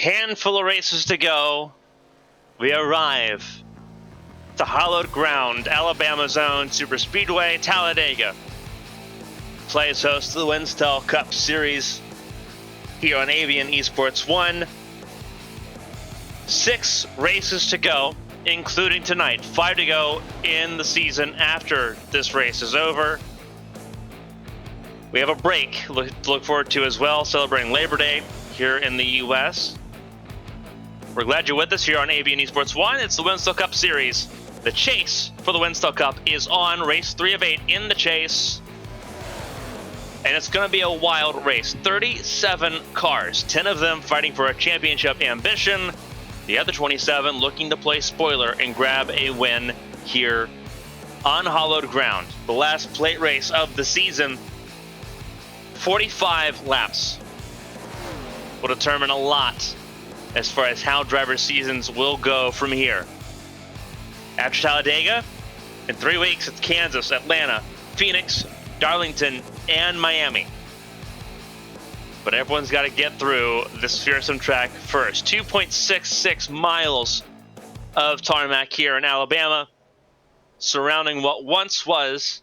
handful of races to go. We arrive to hallowed ground, Alabama's own Superspeedway, Talladega. Plays host to the Winstel Cup Series here on Avian Esports 1. 6 races to go, including tonight. 5 to go in the season after this race is over. We have a break to look forward to as well, celebrating Labor Day here in the U.S. We're glad you're with us here on Avian Esports 1. It's the Winstel Cup Series. The chase for the Winstel Cup is on. Race 3 of 8 in the chase. And it's going to be a wild race. 37 cars, 10 of them fighting for a championship ambition. The other 27 looking to play spoiler and grab a win here on hallowed ground. The last plate race of the season. 45 laps will determine a lot as far as how driver seasons will go from here. After Talladega, in 3 weeks, it's Kansas, Atlanta, Phoenix, Darlington, and Miami. But everyone's got to get through this fearsome track first. 2.66 miles of tarmac here in Alabama, surrounding what once was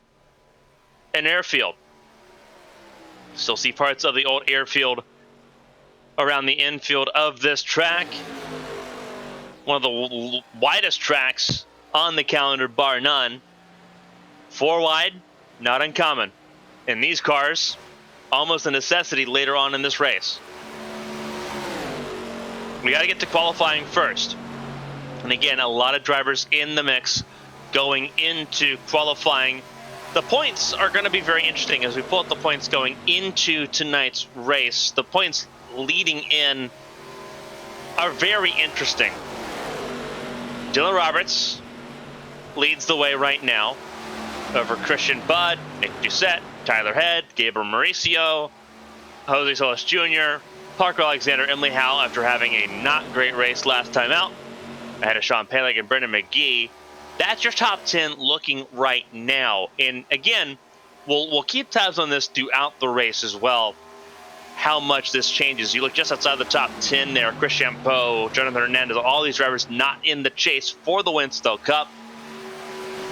an airfield. Still see parts of the old airfield around the infield of this track. One of the widest tracks on the calendar, bar none. 4 wide, not uncommon. In these cars, almost a necessity later on in this race. We got to get to qualifying first. And again, a lot of drivers in the mix going into qualifying. The points are going to be very interesting as we pull up the points going into tonight's race. The points leading in are very interesting. Dylan Roberts leads the way right now over Christian Budd, Nick Doucette, Tyler Head, Gabriel Mauricio, Jose Solis Jr., Parker Alexander, Emily Howell after having a not great race last time out. Ahead of Sean Peleg and Brendan McGee. That's your top 10 looking right now. And again, we'll keep tabs on this throughout the race as well, how much this changes. You look just outside the top 10 there, Chris Champeau, Jonathan Hernandez, all these drivers not in the chase for the Winstel Cup,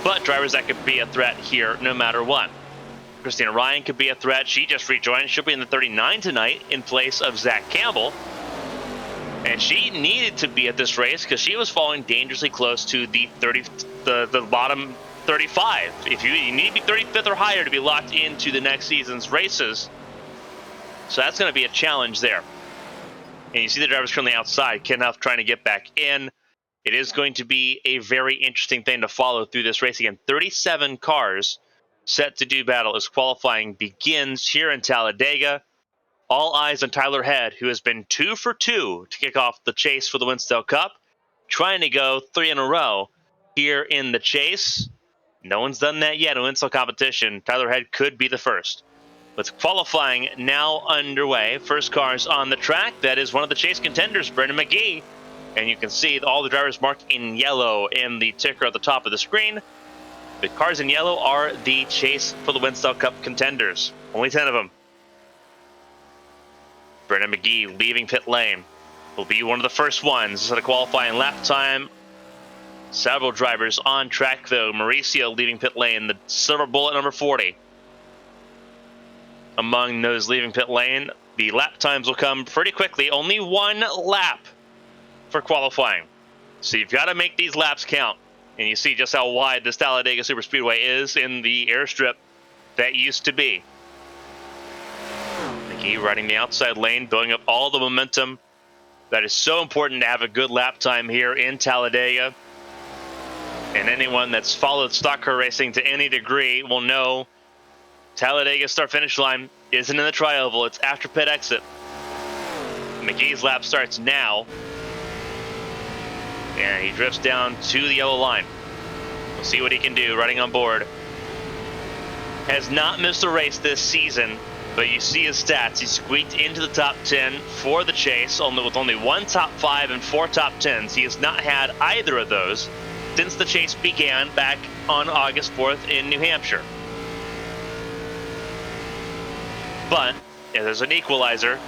but drivers that could be a threat here no matter what. Christina Ryan could be a threat. She just rejoined. She'll be in the 39 tonight in place of Zach Campbell. And she needed to be at this race because she was falling dangerously close to the bottom 35. If you need to be 35th or higher to be locked into the next season's races. So that's going to be a challenge there. And you see the drivers currently outside. Ken Huff trying to get back in. It is going to be a very interesting thing to follow through this race. Again, 37 cars set to do battle as qualifying begins here in Talladega. All eyes on Tyler Head, who has been 2 for 2 to kick off the chase for the Winstel Cup, trying to go 3 in a row here in the chase. No one's done that yet in Winstel competition. Tyler Head could be the first. With qualifying now underway, first cars on the track, that is one of the chase contenders, Brendan McGee. And you can see all the drivers marked in yellow in the ticker at the top of the screen. The cars in yellow are the chase for the Winstel Cup contenders. Only 10 of them. Brendan McGee leaving pit lane. Will be one of the first ones at a qualifying lap time. Several drivers on track though. Mauricio leaving pit lane, the silver bullet number 40. Among those leaving pit lane, the lap times will come pretty quickly. Only 1 lap for qualifying. So you've got to make these laps count. And you see just how wide this Talladega Superspeedway is in the airstrip that used to be. McGee riding the outside lane, building up all the momentum. That is so important to have a good lap time here in Talladega. And anyone that's followed stock car racing to any degree will know Talladega start-finish line isn't in the tri-oval. It's after pit exit. McGee's lap starts now. And he drifts down to the yellow line. We'll see what he can do riding on board. Has not missed a race this season, but you see his stats. He squeaked into the top 10 for the chase, with only 1 top 5 and 4 top 10s. He has not had either of those since the chase began back on August 4th in New Hampshire. But if there's an equalizer,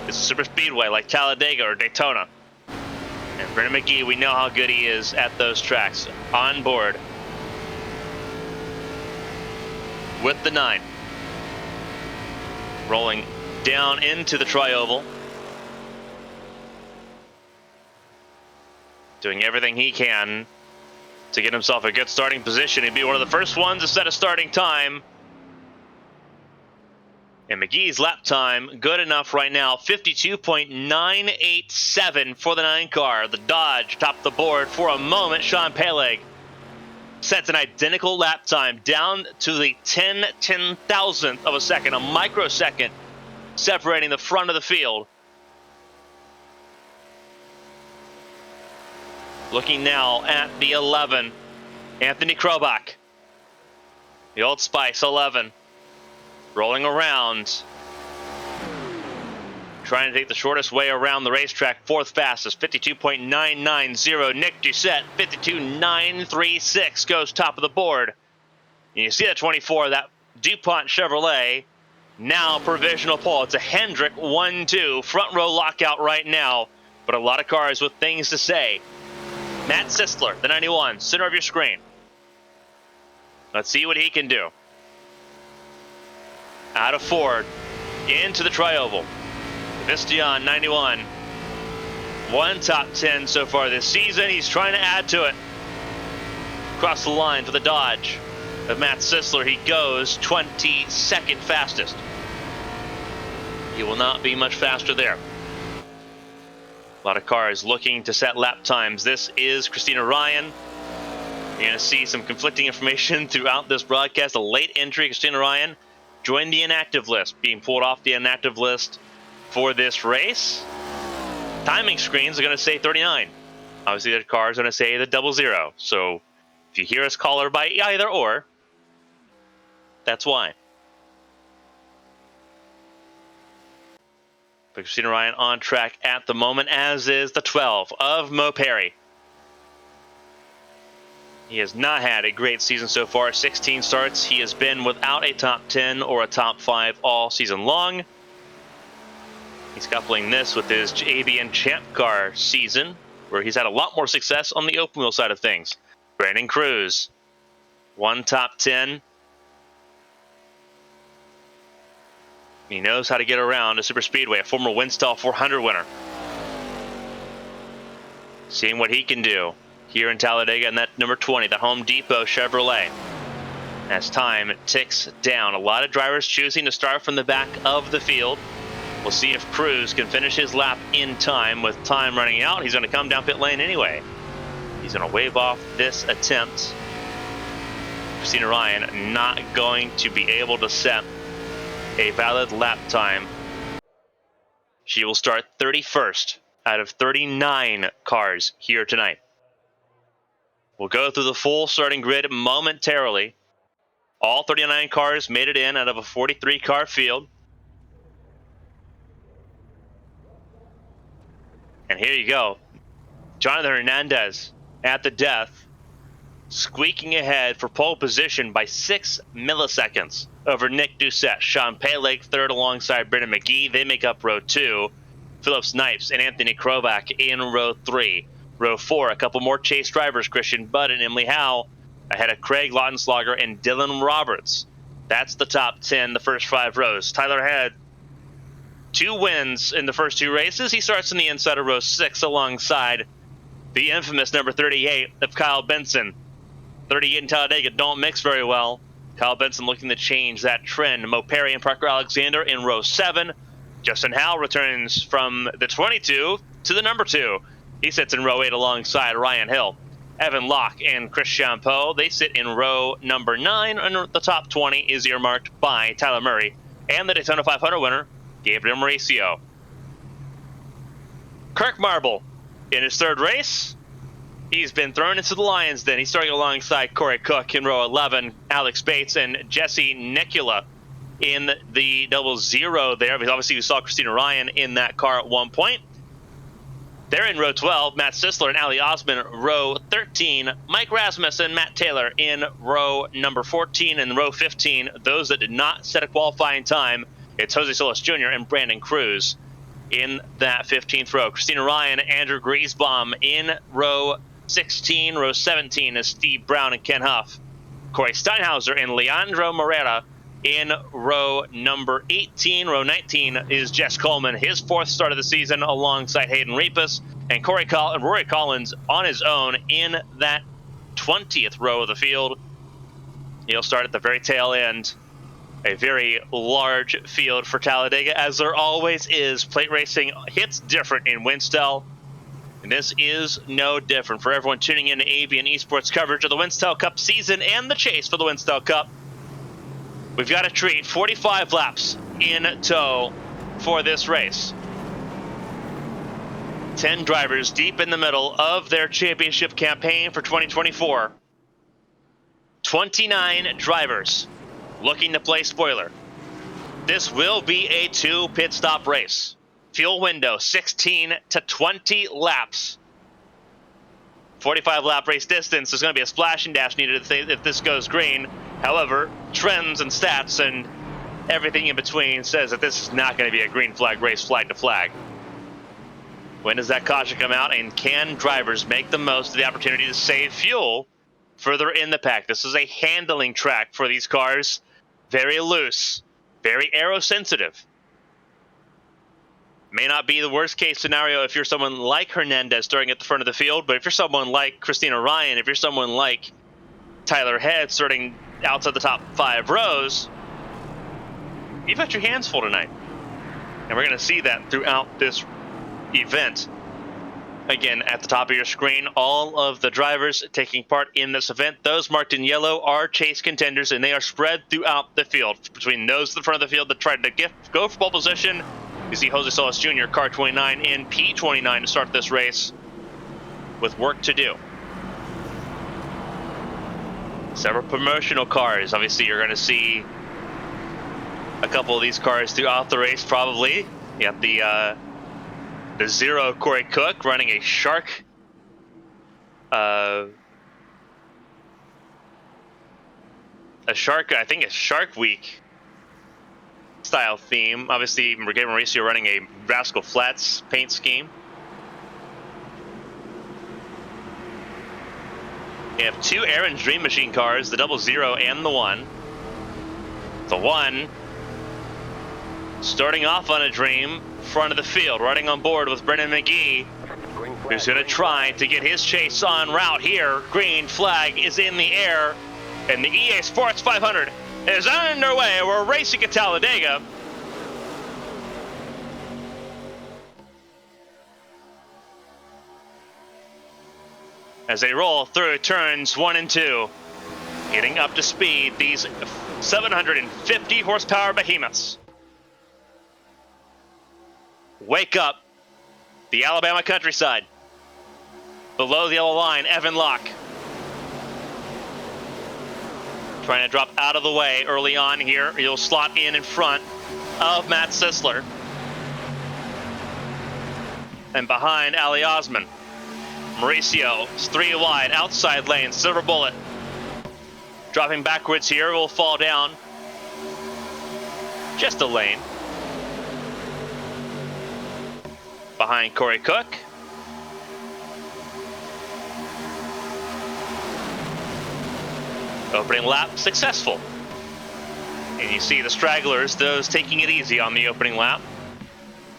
It's a Superspeedway like Talladega or Daytona. And Brendan McGee, we know how good he is at those tracks. On board with the 9. Rolling down into the tri-oval. Doing everything he can to get himself a good starting position. He'd be one of the first ones to set a starting time. And McGee's lap time, good enough right now, 52.987 for the 9 car. The Dodge topped the board for a moment. Sean Peleg sets an identical lap time down to the 10/10,000th of a second, a microsecond separating the front of the field. Looking now at the 11, Anthony Krobach, the Old Spice 11, rolling around, trying to take the shortest way around the racetrack, 4th fastest, 52.990. Nick Doucette, 52.936, goes top of the board. And you see that 24, that DuPont Chevrolet, now provisional pole. It's a Hendrick 1-2, front row lockout right now, but a lot of cars with things to say. Matt Sisler, the 91, center of your screen. Let's see what he can do. Out of Ford, into the tri-oval. Vistion, 91. 1 top 10 so far this season. He's trying to add to it. Across the line for the Dodge of Matt Sisler. He goes 22nd fastest. He will not be much faster there. A lot of cars looking to set lap times. This is Christina Ryan. You're going to see some conflicting information throughout this broadcast. A late entry, Christina Ryan joined the inactive list, being pulled off the inactive list for this race. Timing screens are going to say 39. Obviously, the car is going to say the 00. So if you hear us call her by either or, that's why. But Christina Ryan on track at the moment, as is the 12 of Mo Perry. He has not had a great season so far. 16 starts. He has been without a top 10 or a top 5 all season long. He's coupling this with his ABN Champ Car season, where he's had a lot more success on the open wheel side of things. Brandon Cruz, 1 top 10. He knows how to get around a Superspeedway, a former Winstel 400 winner. Seeing what he can do here in Talladega and that number 20, the Home Depot Chevrolet. As time ticks down, a lot of drivers choosing to start from the back of the field. We'll see if Cruz can finish his lap in time. With time running out, he's going to come down pit lane anyway. He's going to wave off this attempt. Christina Ryan not going to be able to set a valid lap time. She will start 31st out of 39 cars here tonight. We'll go through the full starting grid momentarily. All 39 cars made it in out of a 43-car field. And here you go. Jonathan Hernandez at the death, squeaking ahead for pole position by 6 milliseconds over Nick Doucette. Sean Peleg third alongside Brendan McGee. They make up row 2. Philip Snipes and Anthony Krobach in row 3. Row 4, a couple more chase drivers, Christian Budd and Emily Howe, ahead of Craig Lautenslager and Dylan Roberts. That's the top 10, the first 5 rows. Tyler had 2 wins in the first 2 races. He starts in the inside of row 6 alongside the infamous number 38 of Kyle Benson. 38 and Talladega don't mix very well. Kyle Benson looking to change that trend. Mo Perry and Parker Alexander in row 7. Justin Howell returns from the 22 to the number 2. He sits in row 8 alongside Ryan Hill. Evan Locke and Chris Champeau, they sit in row number 9, and the top 20 is earmarked by Tyler Murray and the Daytona 500 winner, Gabriel Mauricio. Kirk Marble in his 3rd race. He's been thrown into the Lions Den. He's starting alongside Corey Cook in row 11, Alex Bates and Jesse Nicula in the 00 there. Because obviously we saw Christina Ryan in that car at one point. They're in row 12, Matt Sisler and Ali Osman, row 13. Mike Rasmus and Matt Taylor in row number 14 and row 15. Those that did not set a qualifying time, it's Jose Solis Jr. and Brandon Cruz. in that 15th row. Christina Ryan, Andrew Griesbaum in row 16. Row 17 is Steve Brown and Ken Huff. Corey Steinhauser and Leandro Morera in row number 18. Row 19 is Jess Coleman, his 4th start of the season alongside Hayden Repas, and Rory Collins on his own in that 20th row of the field. He'll start at the very tail end. A very large field for Talladega, as there always is. Plate racing hits different in Winstel, and this is no different. For everyone tuning in to AV and Esports coverage of the Winstel Cup season and the chase for the Winstel Cup, we've got a treat. 45 laps in tow for this race. 10 drivers deep in the middle of their championship campaign for 2024. 29 drivers looking to play spoiler. This will be a 2 pit stop race. Fuel window 16 to 20 laps. 45 lap race distance. There's going to be a splash and dash needed if this goes green. However, trends and stats and everything in between says that this is not going to be a green flag race, flag to flag. When does that caution come out, and can drivers make the most of the opportunity to save fuel further in the pack? This is a handling track for these cars. Very loose, very aero sensitive. May not be the worst case scenario if you're someone like Hernandez starting at the front of the field, but if you're someone like Christina Ryan, if you're someone like Tyler Head starting outside the top 5 rows, you've got your hands full tonight. And we're going to see that throughout this event. Again, at the top of your screen, all of the drivers taking part in this event, those marked in yellow are chase contenders, and they are spread throughout the field. Between those at the front of the field that tried to go for pole position, you see Jose Solis Jr., car 29 in P29 to start this race with work to do. Several promotional cars. Obviously, you're going to see a couple of these cars throughout the race, probably. You have the Zero Corey Cook running a Shark. A Shark Week style theme. Obviously, Gabriel Mauricio running a Rascal Flats paint scheme. We have 2 Aaron's Dream Machine cars, the 00 and the 1. The 1 starting off on a Dream, front of the field, riding on board with Brendan McGee, who's going to try to get his chase on route here. Green flag is in the air, and the EA Sports 500 is underway. We're racing at Talladega. As they roll through turns 1 and 2, getting up to speed, these 750 horsepower behemoths. Wake up, the Alabama countryside. Below the yellow line, Evan Locke. Trying to drop out of the way early on here. He'll slot in front of Matt Sisler. And behind Ali Osman. Mauricio is 3 wide, outside lane, Silver Bullet. Dropping backwards here, will fall down. Just a lane. Behind Corey Cook. Opening lap successful. And you see the stragglers, those taking it easy on the opening lap.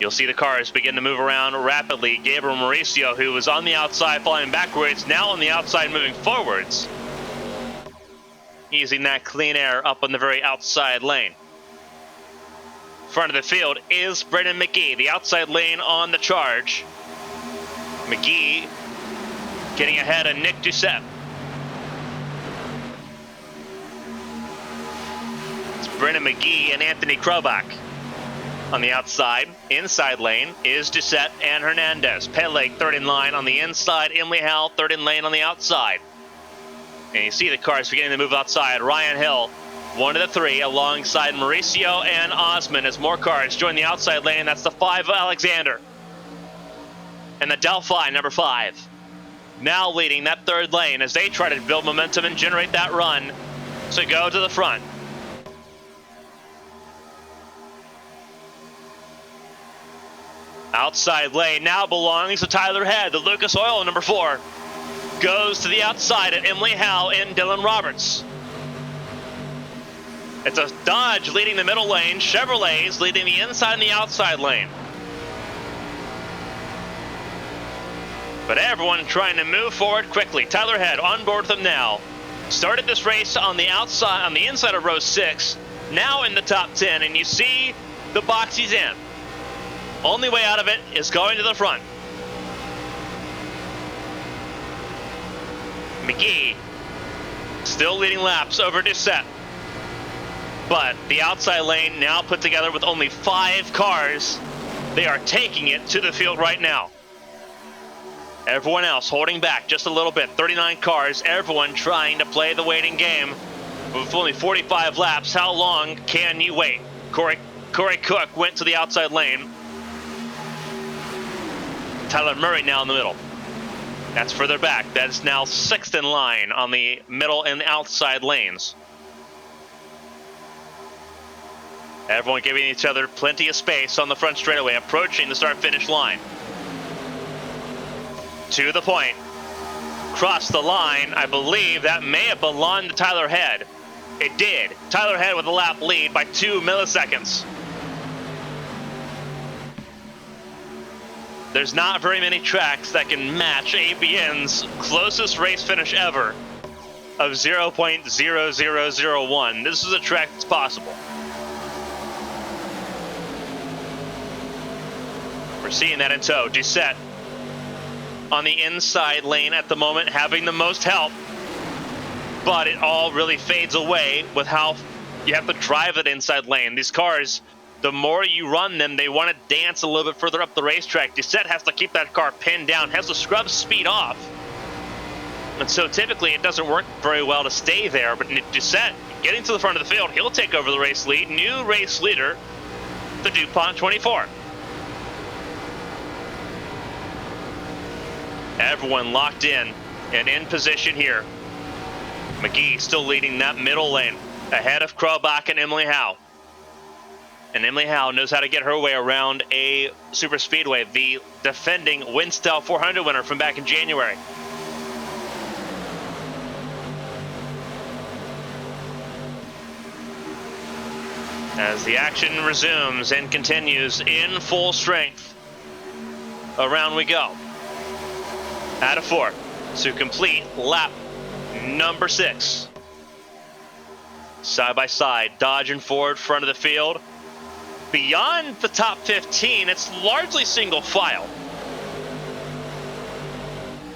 You'll see the cars begin to move around rapidly. Gabriel Mauricio, who was on the outside falling backwards, now on the outside moving forwards. Easing that clean air up on the very outside lane. Front of the field is Brendan McGee, the outside lane on the charge. McGee getting ahead of Nick Doucette. It's Brendan McGee and Anthony Krobach. On the outside, inside lane is Doucette and Hernandez. Peleg third in line on the inside. Emily Howell third in lane on the outside. And you see the cars beginning to move outside. Ryan Hill, one of the 3, alongside Mauricio and Osman as more cars join the outside lane. That's the 5 Alexander. And the Delphi, number 5, now leading that third lane as they try to build momentum and generate that run to go to the front. Outside lane now belongs to Tyler Head. The Lucas Oil number 4 goes to the outside at Emily Howe and Dylan Roberts. It's a Dodge leading the middle lane, Chevrolets leading the inside and the outside lane. But everyone trying to move forward quickly. Tyler Head on board with them now. Started this race on the outside, on the inside of row 6, now in the top 10, and you see the box he's in. Only way out of it is going to the front. McGee still leading laps over Doucette. But the outside lane now put together with only 5 cars. They are taking it to the field right now. Everyone else holding back just a little bit. 39 cars, everyone trying to play the waiting game. With only 45 laps, how long can you wait? Corey Cook went to the outside lane. Tyler Murray now in the middle. That's further back. That is now 6th in line on the middle and outside lanes. Everyone giving each other plenty of space on the front straightaway, approaching the start-finish line. To the point. Cross the line. I believe that may have belonged to Tyler Head. It did. Tyler Head with a lap lead by 2 milliseconds. There's not very many tracks that can match ABN's closest race finish ever of 0.0001. This is a track that's possible. We're seeing that in tow. Doucette on the inside lane at the moment, having the most help. But it all really fades away with how you have to drive that inside lane. These cars, the more you run them, they want to dance a little bit further up the racetrack. Doucette has to keep that car pinned down, has to scrub speed off. And so typically it doesn't work very well to stay there, but Doucette getting to the front of the field, he'll take over the race lead. New race leader, the DuPont 24. Everyone locked in and in position here. McGee still leading that middle lane, ahead of Krobach and Emily Howe. And Emily Howe knows how to get her way around a Superspeedway, the defending Winstel 400 winner from back in January. As the action resumes and continues in full strength, around we go. Out of 4 to complete lap number 6. Side by side, Dodge and Ford front of the field. Beyond the top 15, it's largely single file.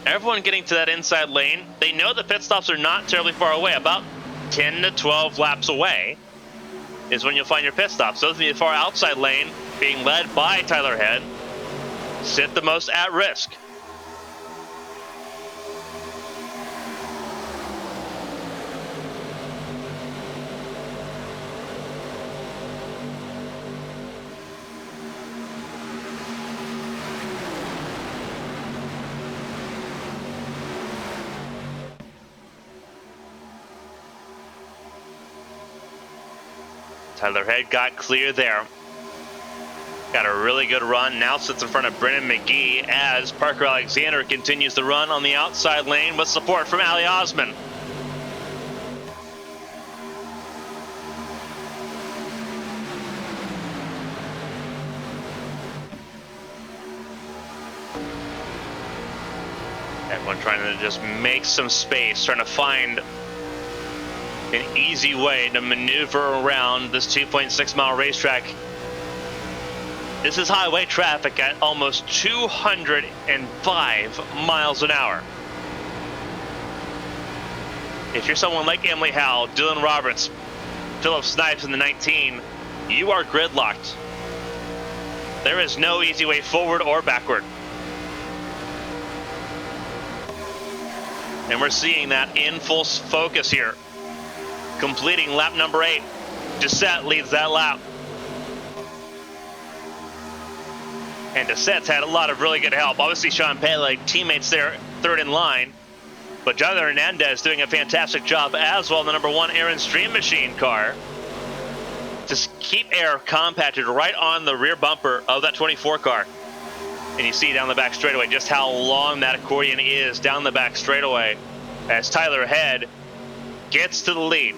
Everyone getting to that inside lane. They know the pit stops are not terribly far away. About 10 to 12 laps away is when you'll find your pit stops. Those in the far outside lane, being led by Tyler Head, sit the most at risk. Tyler Head got clear there. Got a really good run. Now sits in front of Brennan McGee as Parker Alexander continues to run on the outside lane with support from Ali Osman. Everyone trying to just make some space, trying to find an easy way to maneuver around this 2.6 mile racetrack. This is highway traffic at almost 205 miles an hour. If you're someone like Emily Howe, Dylan Roberts, Philip Snipes in the 19, you are gridlocked. There is no easy way forward or backward. And we're seeing that in full focus here. Completing lap number 8. Doucette leads that lap. And Doucette's had a lot of really good help. Obviously, Sean Pele, teammates there, third in line. But Jonathan Hernandez doing a fantastic job as well in the number 1 Aaron Stream Machine car to keep air compacted right on the rear bumper of that 24 car. And you see down the back straightaway just how long that accordion is down the back straightaway as Tyler Head gets to the lead.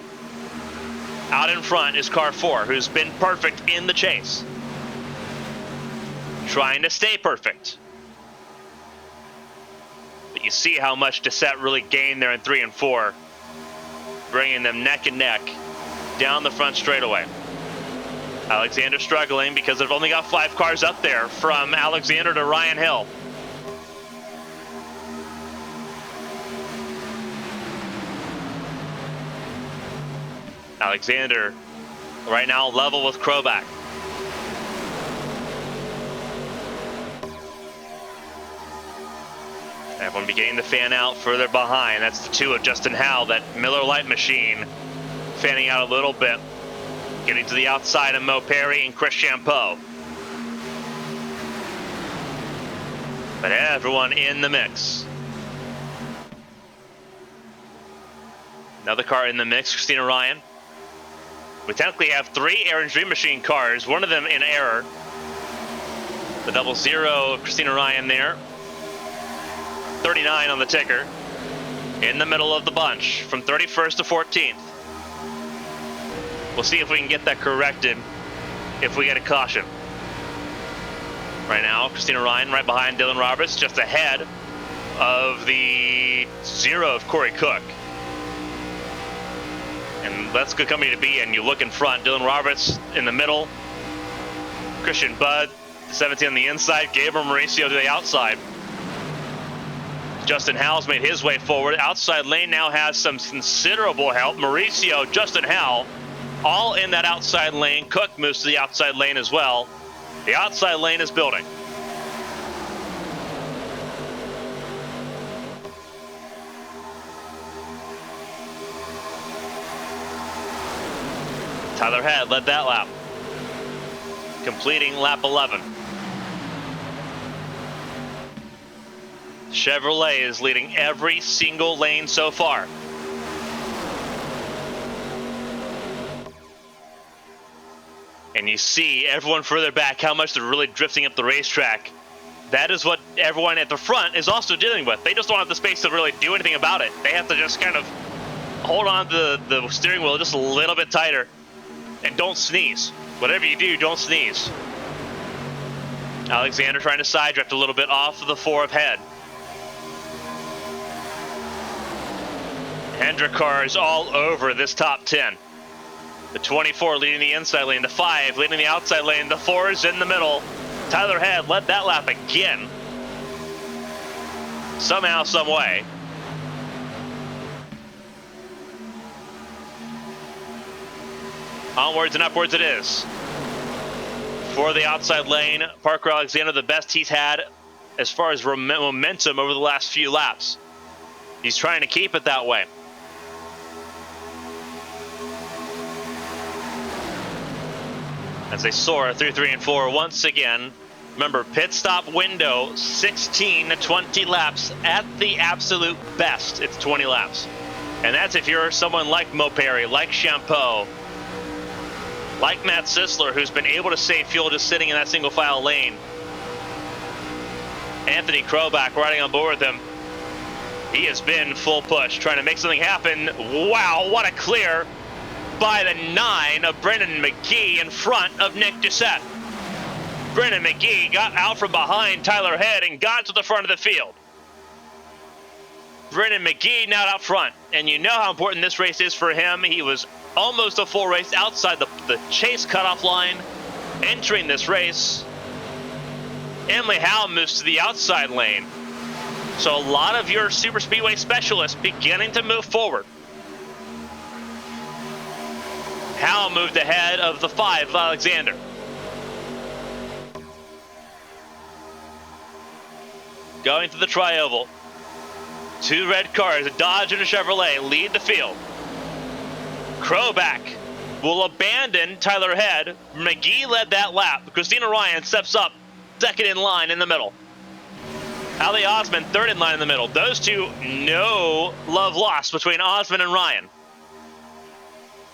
Out in front is car 4, who's been perfect in the chase. Trying to stay perfect. But you see how much Dissette really gained there in 3 and 4, bringing them neck and neck down the front straightaway. Alexander struggling because they've only got 5 cars up there from Alexander to Ryan Hill. Alexander right now level with Krobach. Everyone beginning to fan out further behind. That's the 2 of Justin Howell, that Miller Lite machine, fanning out a little bit. Getting to the outside of Mo Perry and Chris Champeau. But everyone in the mix. Another car in the mix, Christina Ryan. We technically have 3 Aaron's Dream Machine cars, one of them in error. The 00 of Christina Ryan there. 39 on the ticker. In the middle of the bunch from 31st to 14th. We'll see if we can get that corrected if we get a caution. Right now, Christina Ryan right behind Dylan Roberts, just ahead of the 0 of Corey Cook. And that's good company to be in. You look in front, Dylan Roberts in the middle, Christian Budd, 17 on the inside, Gabriel Mauricio to the outside. Justin Howell's made his way forward. Outside lane now has some considerable help. Mauricio, Justin Howell, all in that outside lane. Cook moves to the outside lane as well. The outside lane is building. Tyler Head led that lap, completing lap 11. Chevrolet is leading every single lane so far. And you see everyone further back how much they're really drifting up the racetrack. That is what everyone at the front is also dealing with. They just don't have the space to really do anything about it. They have to just kind of hold on to the steering wheel just a little bit tighter. And don't sneeze. Whatever you do, don't sneeze. Alexander trying to side drift a little bit off of the 4 of Head. Hendrick cars all over this top 10. The 24 leading the inside lane, the 5 leading the outside lane, the 4 is in the middle. Tyler Head led that lap again. Somehow, some way. Onwards and upwards it is. For the outside lane, Parker Alexander, the best he's had as far as momentum over the last few laps. He's trying to keep it that way. As they soar through 3 and 4 once again. Remember, pit stop window, 16 to 20 laps. At the absolute best, it's 20 laps. And that's if you're someone like Mo Perry, like Champeau, like Matt Sisler, who's been able to save fuel just sitting in that single file lane. Anthony Krobach riding on board with him. He has been full push, trying to make something happen. Wow, what a clear by the 9 of Brendan McGee in front of Nick Dissette. Brendan McGee got out from behind Tyler Head and got to the front of the field. Brendan McGee now out front, and you know how important this race is for him. He was almost a full race outside the chase cutoff line, entering this race. Emily Howe moves to the outside lane. So a lot of your super speedway specialists beginning to move forward. Howe moved ahead of the 5, Alexander. Going to the tri-oval. 2 red cars, a Dodge and a Chevrolet, lead the field. Krobach will abandon Tyler Head. McGee led that lap. Christina Ryan steps up, second in line in the middle. Ali Osman, third in line in the middle. Those two, no love lost between Osman and Ryan.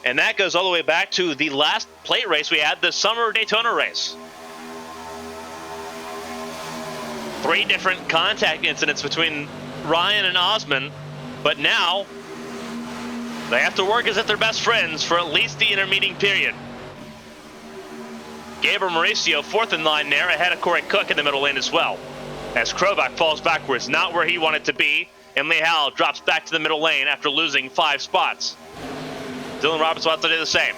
And that goes all the way back to the last plate race we had, the Summer Daytona race. 3 different contact incidents between Ryan and Osman, but now they have to work as if they're best friends for at least the intermeeting period. Gabriel Mauricio, 4th in line there, ahead of Corey Cook in the middle lane as well. As Krovak falls backwards, not where he wanted to be, and Lee Howell drops back to the middle lane after losing 5 spots. Dylan Roberts will have to do the same.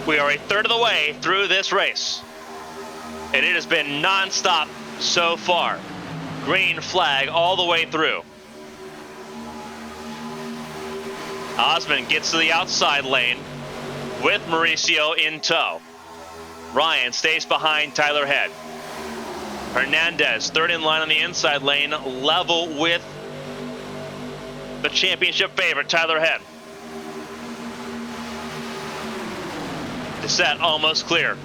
We are a third of the way through this race, and it has been non-stop so far. Green flag all the way through. Osman gets to the outside lane with Mauricio in tow. Ryan stays behind Tyler Head. Hernandez, 3rd in line on the inside lane, level with the championship favorite, Tyler Head. Desette almost clear.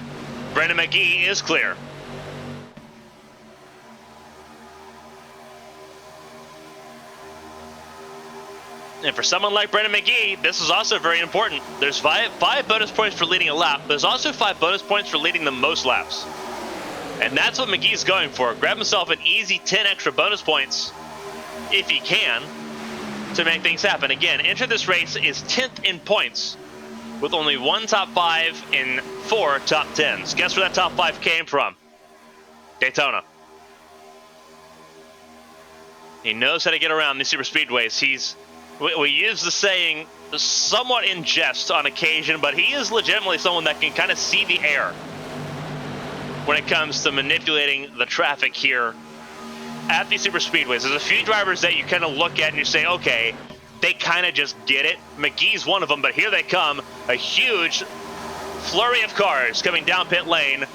Brendan McGee is clear. And for someone like Brendan McGee, this is also very important. There's five bonus points for leading a lap. There's also 5 bonus points for leading the most laps. And that's what McGee's going for. Grab himself an easy 10 extra bonus points, if he can, to make things happen. Again, enter this race is 10th in points, with only 1 top 5 and 4 top 10s. Guess where that top 5 came from? Daytona. He knows how to get around these super speedways. We use the saying somewhat in jest on occasion, but he is legitimately someone that can kind of see the air when it comes to manipulating the traffic here at these super speedways. There's a few drivers that you kind of look at and you say, okay, they kind of just get it. McGee's one of them, but here they come. A huge flurry of cars coming down pit lane.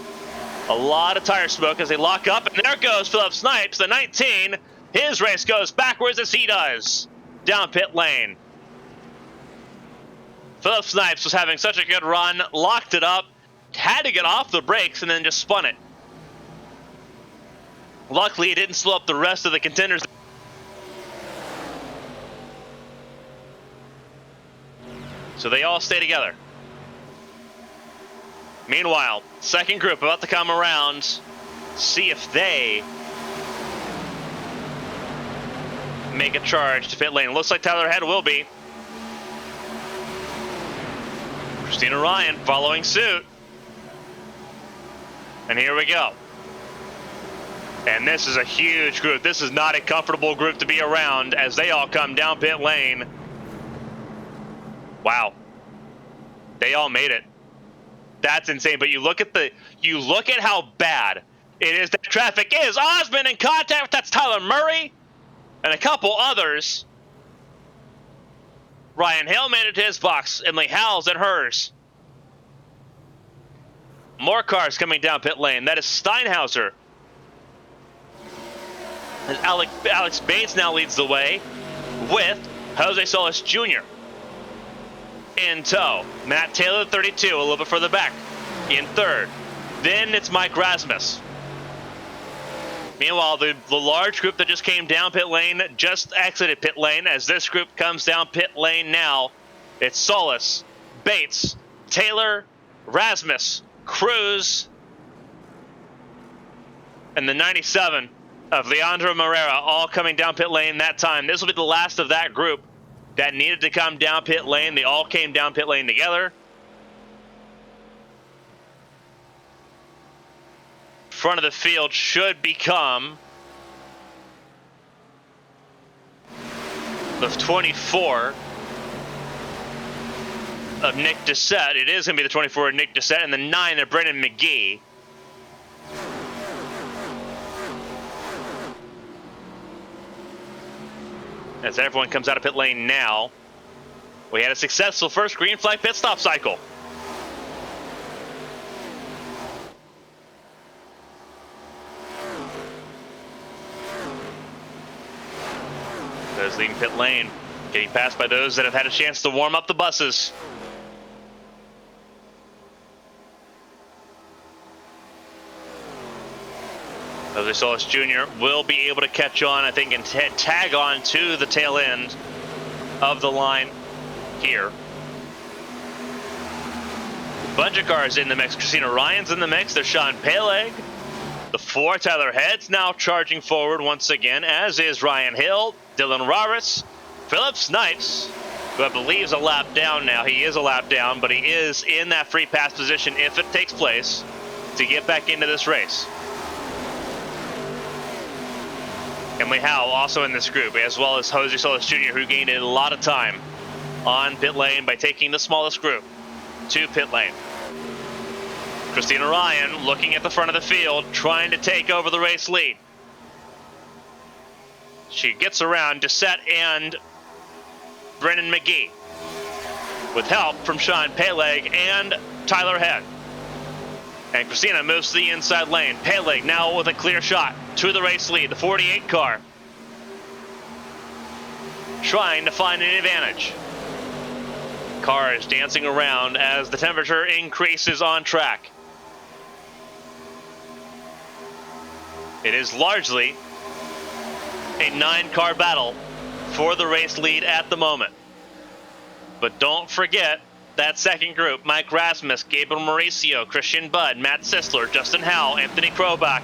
A lot of tire smoke as they lock up, and there goes Phillip Snipes, the 19. His race goes backwards as he does down pit lane. Phillip Snipes was having such a good run, locked it up, had to get off the brakes, and then just spun it. Luckily, he didn't slow up the rest of the contenders. So they all stay together. Meanwhile, second group about to come around, see if they make a charge to pit lane. Looks like Tyler Head will be. Christina Ryan following suit. And here we go. And this is a huge group. This is not a comfortable group to be around as they all come down pit lane. Wow. They all made it. That's insane. But you look at how bad it is that traffic is. Osman in contact. That's Tyler Murray and a couple others. Ryan Hill made it to his box. Emily Howell's in hers. More cars coming down pit lane. That is Steinhauser. And Alex Bates now leads the way with Jose Solis Jr. in tow. Matt Taylor, 32, a little bit further back, in third. Then it's Mike Rasmus. Meanwhile, the large group that just came down pit lane just exited pit lane. As this group comes down pit lane now, it's Solis, Bates, Taylor, Rasmus, Cruz, and the 97 of Leandro Moreira all coming down pit lane that time. This will be the last of that group that needed to come down pit lane. They all came down pit lane together. Front of the field should become the 24 of Nick Desette. It is going to be the 24 of Nick Desette and the 9 of Brendan McGee. As everyone comes out of pit lane now, we had a successful first green flag pit stop cycle. Those leading pit lane, getting passed by those that have had a chance to warm up the buses. Jose Solis Jr. will be able to catch on, I think, and tag on to the tail end of the line here. Bunch of cars in the mix. Christina Ryan's in the mix. There's Sean Peleg. The 4, Tyler Head's now charging forward once again, as is Ryan Hill, Dylan Roberts, Philip Snipes, who I believe is a lap down now. He is a lap down, but he is in that free pass position if it takes place to get back into this race. Emily Howe also in this group, as well as Jose Solis Jr., who gained a lot of time on pit lane by taking the smallest group to pit lane. Christina Ryan looking at the front of the field, trying to take over the race lead. She gets around Dissette and Brennan McGee, with help from Sean Peleg and Tyler Head. And Christina moves to the inside lane. Peleg now with a clear shot to the race lead, the 48 car, trying to find an advantage. Car is dancing around as the temperature increases on track. It is largely a 9-car battle for the race lead at the moment. But don't forget that second group: Mike Rasmus, Gabriel Mauricio, Christian Budd, Matt Sisler, Justin Howell, Anthony Krobach.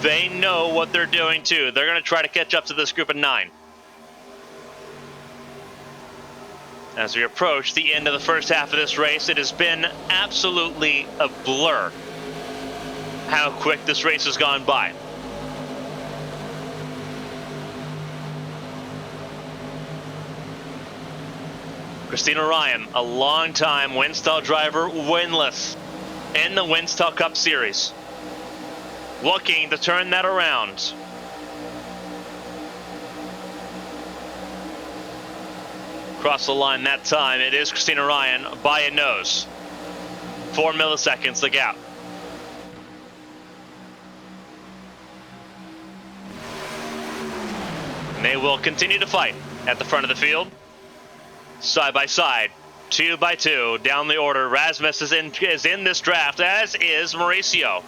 They know what they're doing too. They're going to try to catch up to this group of 9. As we approach the end of the first half of this race, it has been absolutely a blur how quick this race has gone by. Christina Ryan, a long-time Winstel driver, winless in the Winstel Cup Series, looking to turn that around. Across the line that time, it is Christina Ryan by a nose. 4 milliseconds the gap. And they will continue to fight at the front of the field. Side by side, 2 by 2 down the order. Rasmus is in this draft, as is Mauricio.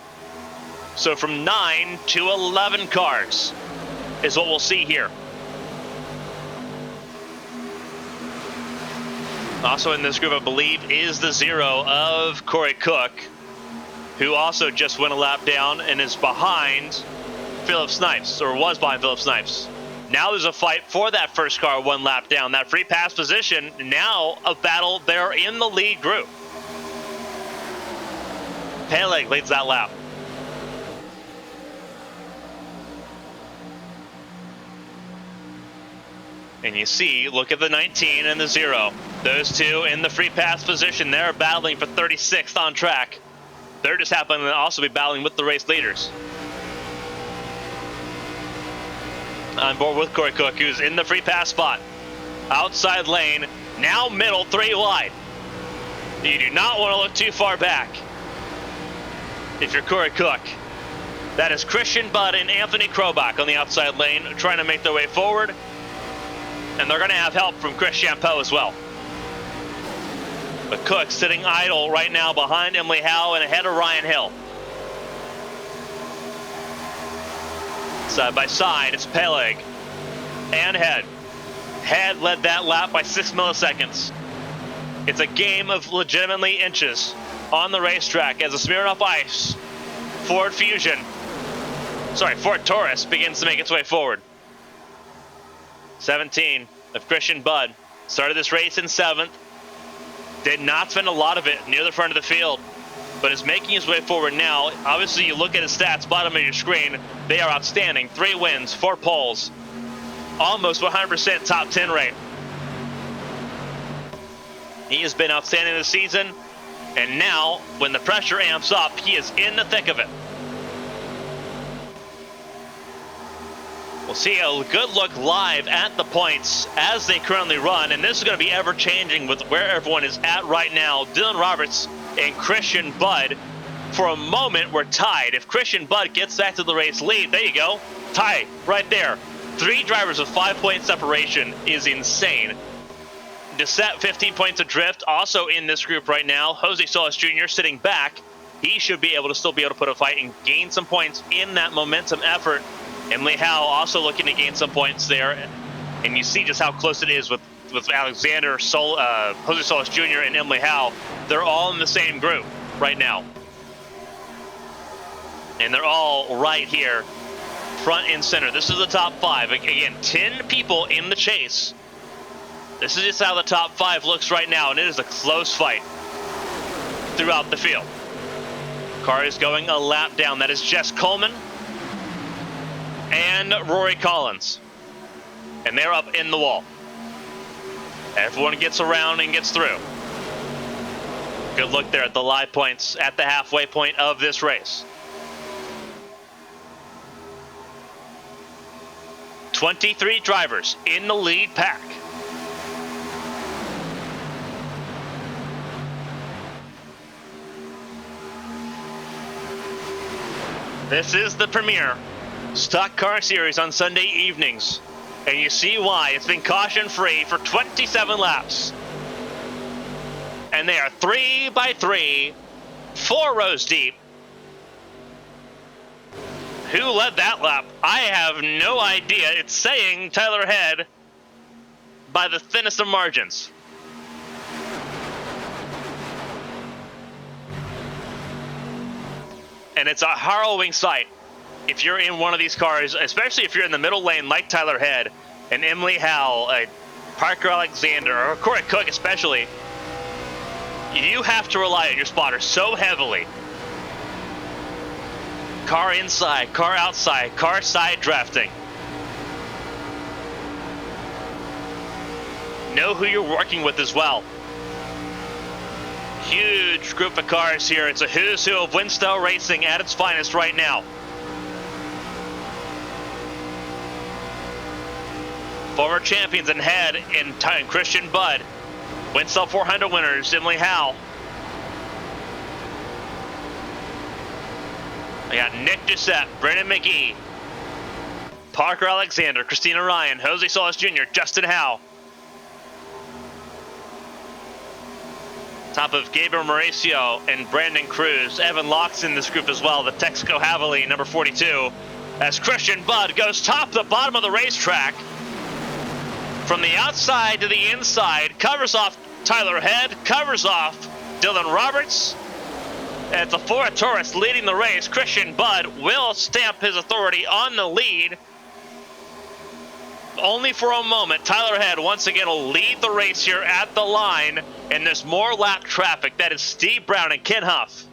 So from 9 to 11 cars is what we'll see here. Also in this group, I believe, is the 0 of Corey Cook, who also just went a lap down and is behind Philip Snipes, or was behind Philip Snipes. Now there's a fight for that first car 1 lap down. That free pass position, now a battle there in the lead group. Peleg leads that lap. And you see, look at the 19 and the 0. Those two in the free pass position. They're battling for 36th on track. They're just happening to also be battling with the race leaders. On board with Corey Cook, who's in the free pass spot. Outside lane, now middle, 3 wide. You do not want to look too far back if you're Corey Cook. That is Christian Budd and Anthony Krobach on the outside lane, trying to make their way forward. And they're going to have help from Chris Champeau as well. But Cook sitting idle right now behind Emily Howe and ahead of Ryan Hill. Side by side, it's Peleg and Head. Head led that lap by 6 milliseconds. It's a game of legitimately inches on the racetrack as the Smirnoff Ice Ford Taurus begins to make its way forward. 17 of Christian Budd started this race in 7th. Did not spend a lot of it near the front of the field, but is making his way forward now. Obviously, you look at his stats, bottom of your screen, they are outstanding. 3 wins, 4 poles, almost 100% top 10 rate. He has been outstanding this season, and now, when the pressure amps up, he is in the thick of it. We'll see a good look live at the points as they currently run, and this is going to be ever-changing with where everyone is at right now. Dylan Roberts and Christian Budd, for a moment, were tied. If Christian Budd gets back to the race lead, there you go, tie right there. 3 drivers with 5-point separation is insane. Dissette, 15 points adrift, also in this group right now. Jose Solis Jr. sitting back. He should be able to still be able to put a fight and gain some points in that momentum effort. Emily Howe also looking to gain some points there. And you see just how close it is with Alexander, Jose Solis Jr. and Emily Howe. They're all in the same group right now. And they're all right here, front and center. This is the top 5. Again, 10 people in the chase. This is just how the top 5 looks right now, and it is a close fight throughout the field. Car is going a lap down. That is Jess Coleman and Rory Collins. And they're up in the wall. Everyone gets around and gets through. Good look there at the live points at the halfway point of this race. 23 drivers in the lead pack. This is the premier Stock Car Series on Sunday evenings. And you see why. It's been caution-free for 27 laps. And they are 3 by 3, 4 rows deep. Who led that lap? I have no idea. It's saying Tyler Head by the thinnest of margins. And it's a harrowing sight if you're in one of these cars, especially if you're in the middle lane like Tyler Head and Emily Howell, Parker Alexander, or Corey Cook especially. You have to rely on your spotter so heavily. Car inside, car outside, car side drafting. Know who you're working with as well. Huge group of cars here. It's a who's who of Winstel racing at its finest right now. Former champions in Head and Christian Budd. Winstel 400 winners, Emily Howell. I got Nick Doucette, Brendan McGee, Parker Alexander, Christina Ryan, Jose Solis Jr., Justin Howe. Top of Gabriel Mauricio and Brandon Cruz. Evan Locke's in this group as well, the Texaco Havili, number 42. As Christian Budd goes top to bottom of the racetrack. From the outside to the inside, covers off Tyler Head, covers off Dylan Roberts. And it's a Ford Taurus leading the race. Christian Budd will stamp his authority on the lead. Only for a moment, Tyler Head once again will lead the race here at the line. And there's more lap traffic. That is Steve Brown and Ken Huff,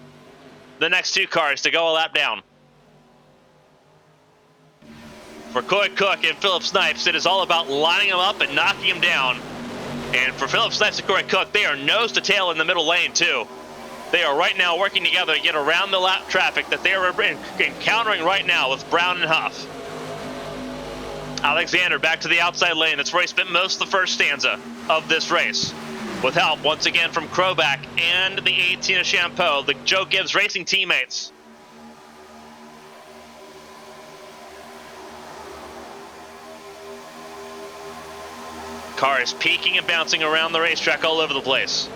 the next 2 cars to go a lap down. For Coy Cook and Philip Snipes, it is all about lining them up and knocking them down. And for Philip Snipes and Coy Cook, they are nose to tail in the middle lane too. They are right now working together to get around the lap traffic that they are encountering right now with Brown and Huff. Alexander back to the outside lane. That's where he spent most of the first stanza of this race. With help once again from Kroback and the 18 of Champeau, the Joe Gibbs Racing teammates. Car is peaking and bouncing around the racetrack all over the place.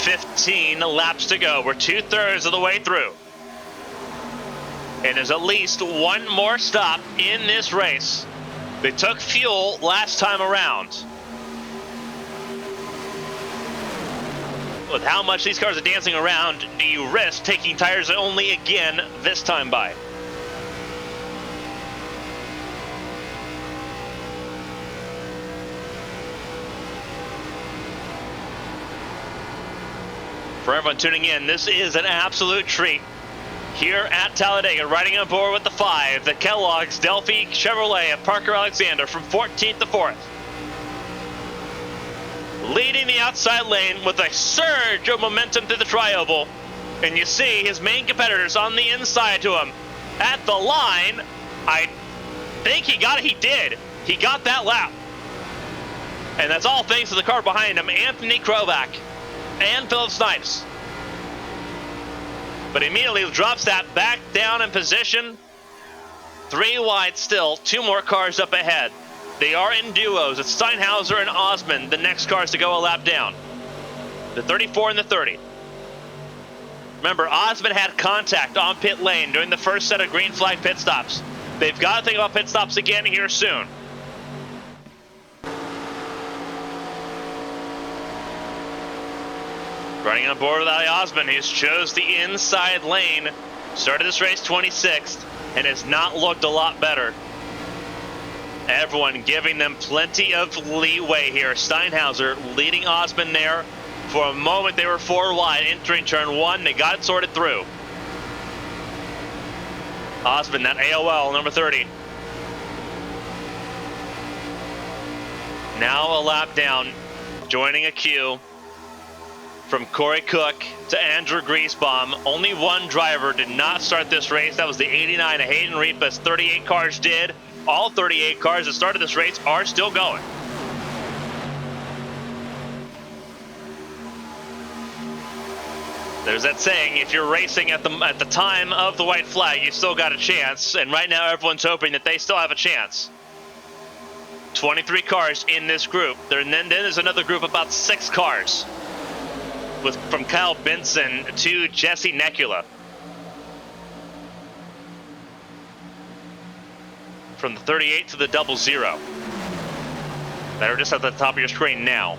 15 laps to go. We're 2/3 of the way through. And there's at least one more stop in this race. They took fuel last time around. With how much these cars are dancing around, do you risk taking tires only again this time by? For everyone tuning in, this is an absolute treat. Here at Talladega, riding on board with the 5, the Kellogg's Delphi Chevrolet and Parker Alexander from 14th to 4th. Leading the outside lane with a surge of momentum through the tri-oval. And you see his main competitors on the inside to him. At the line, I think he got it. He did. He got that lap. And that's all thanks to the car behind him, Anthony Kroback and Philip Snipes. But immediately drops that back down in position. 3 wide still, 2 more cars up ahead. They are in duos. It's Steinhauser and Osmond, the next cars to go a lap down. The 34 and the 30. Remember, Osmond had contact on pit lane during the first set of green flag pit stops. They've got to think about pit stops again here soon. Running on board with Ali Osman, who's chose the inside lane. Started this race 26th and has not looked a lot better. Everyone giving them plenty of leeway here. Steinhauser leading Osman there. For a moment, they were 4 wide entering turn 1. They got it sorted through. Osman, that AOL, number 30. Now a lap down, joining a queue from Corey Cook to Andrew Griesbaum. Only one driver did not start this race. That was the 89 of Hayden Repas. 38 cars did. All 38 cars that started this race are still going. There's that saying, if you're racing at the time of the white flag, you still got a chance. And right now, everyone's hoping that they still have a chance. 23 cars in this group. Then there's another group, about 6 cars. From Kyle Benson to Jesse Necula. From the 38 to the 00. That are just at the top of your screen now.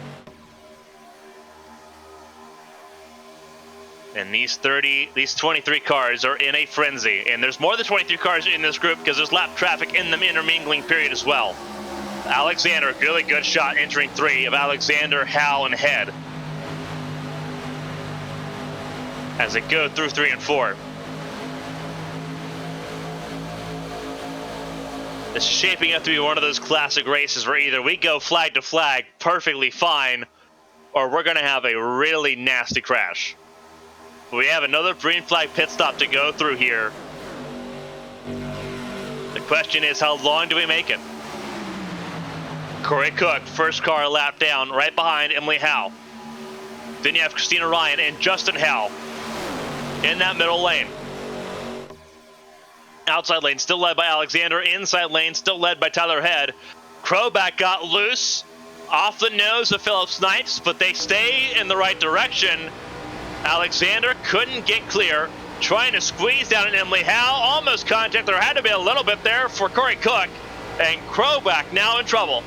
And these 23 cars are in a frenzy. And there's more than 23 cars in this group because there's lap traffic in the intermingling period as well. Alexander, really good shot entering 3 of Alexander, Hal, and Head. As it goes through 3 and 4. This is shaping up to be one of those classic races where either we go flag to flag perfectly fine, or we're going to have a really nasty crash. We have another green flag pit stop to go through here. The question is, how long do we make it? Corey Cook, first car lap down, right behind Emily Howe. Then you have Christina Ryan and Justin Howe in that middle lane. Outside lane still led by Alexander. Inside lane still led by Tyler Head. Crowback got loose off the nose of Philip Snipes, but they stay in the right direction. Alexander couldn't get clear, trying to squeeze down an Emily Howe. Almost contact. There had to be a little bit there for Corey Cook. And Crowback now in trouble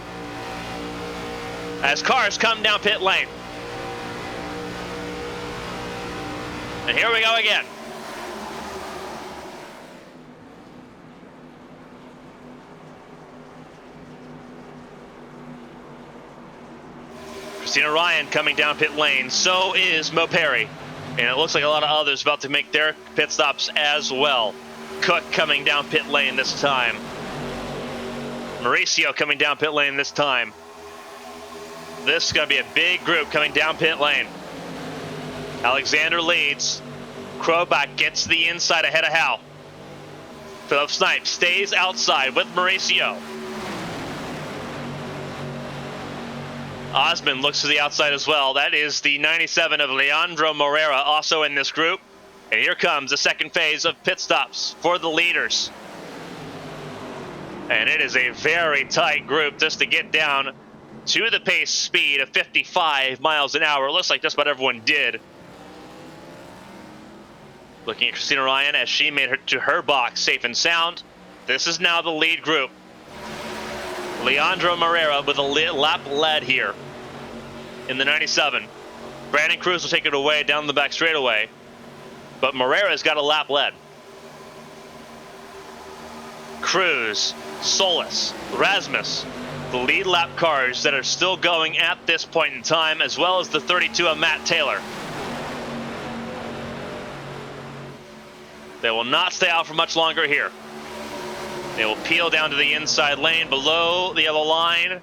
as cars come down pit lane. And here we go again. Christina Ryan coming down pit lane. So is Mo Perry. And it looks like a lot of others about to make their pit stops as well. Cook coming down pit lane this time. Mauricio coming down pit lane this time. This is going to be a big group coming down pit lane. Alexander leads. Crowback gets the inside ahead of Howe. Philip Snipes stays outside with Mauricio. Osman looks to the outside as well. That is the 97 of Leandro Morera, also in this group. And here comes the second phase of pit stops for the leaders. And it is a very tight group just to get down to the pace speed of 55 miles an hour. It looks like just about everyone did. Looking at Christina Ryan as she made it to her box safe and sound. This is now the lead group. Leandro Morera with a lap lead here in the 97. Brandon Cruz will take it away down the back straightaway, but Morera's got a lap lead. Cruz, Solis, Rasmus, the lead lap cars that are still going at this point in time, as well as the 32 of Matt Taylor. They will not stay out for much longer here. They will peel down to the inside lane below the yellow line.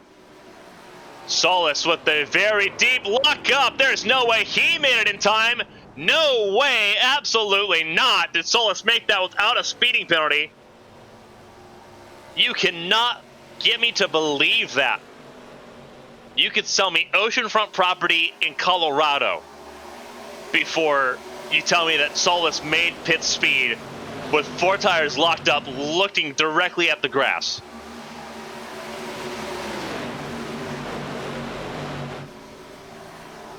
Solis with the very deep lock up. There's no way he made it in time. No way, absolutely not. Did Solis make that without a speeding penalty? You cannot get me to believe that. You could sell me oceanfront property in Colorado before you tell me that Solis made pit speed with 4 tires locked up, looking directly at the grass.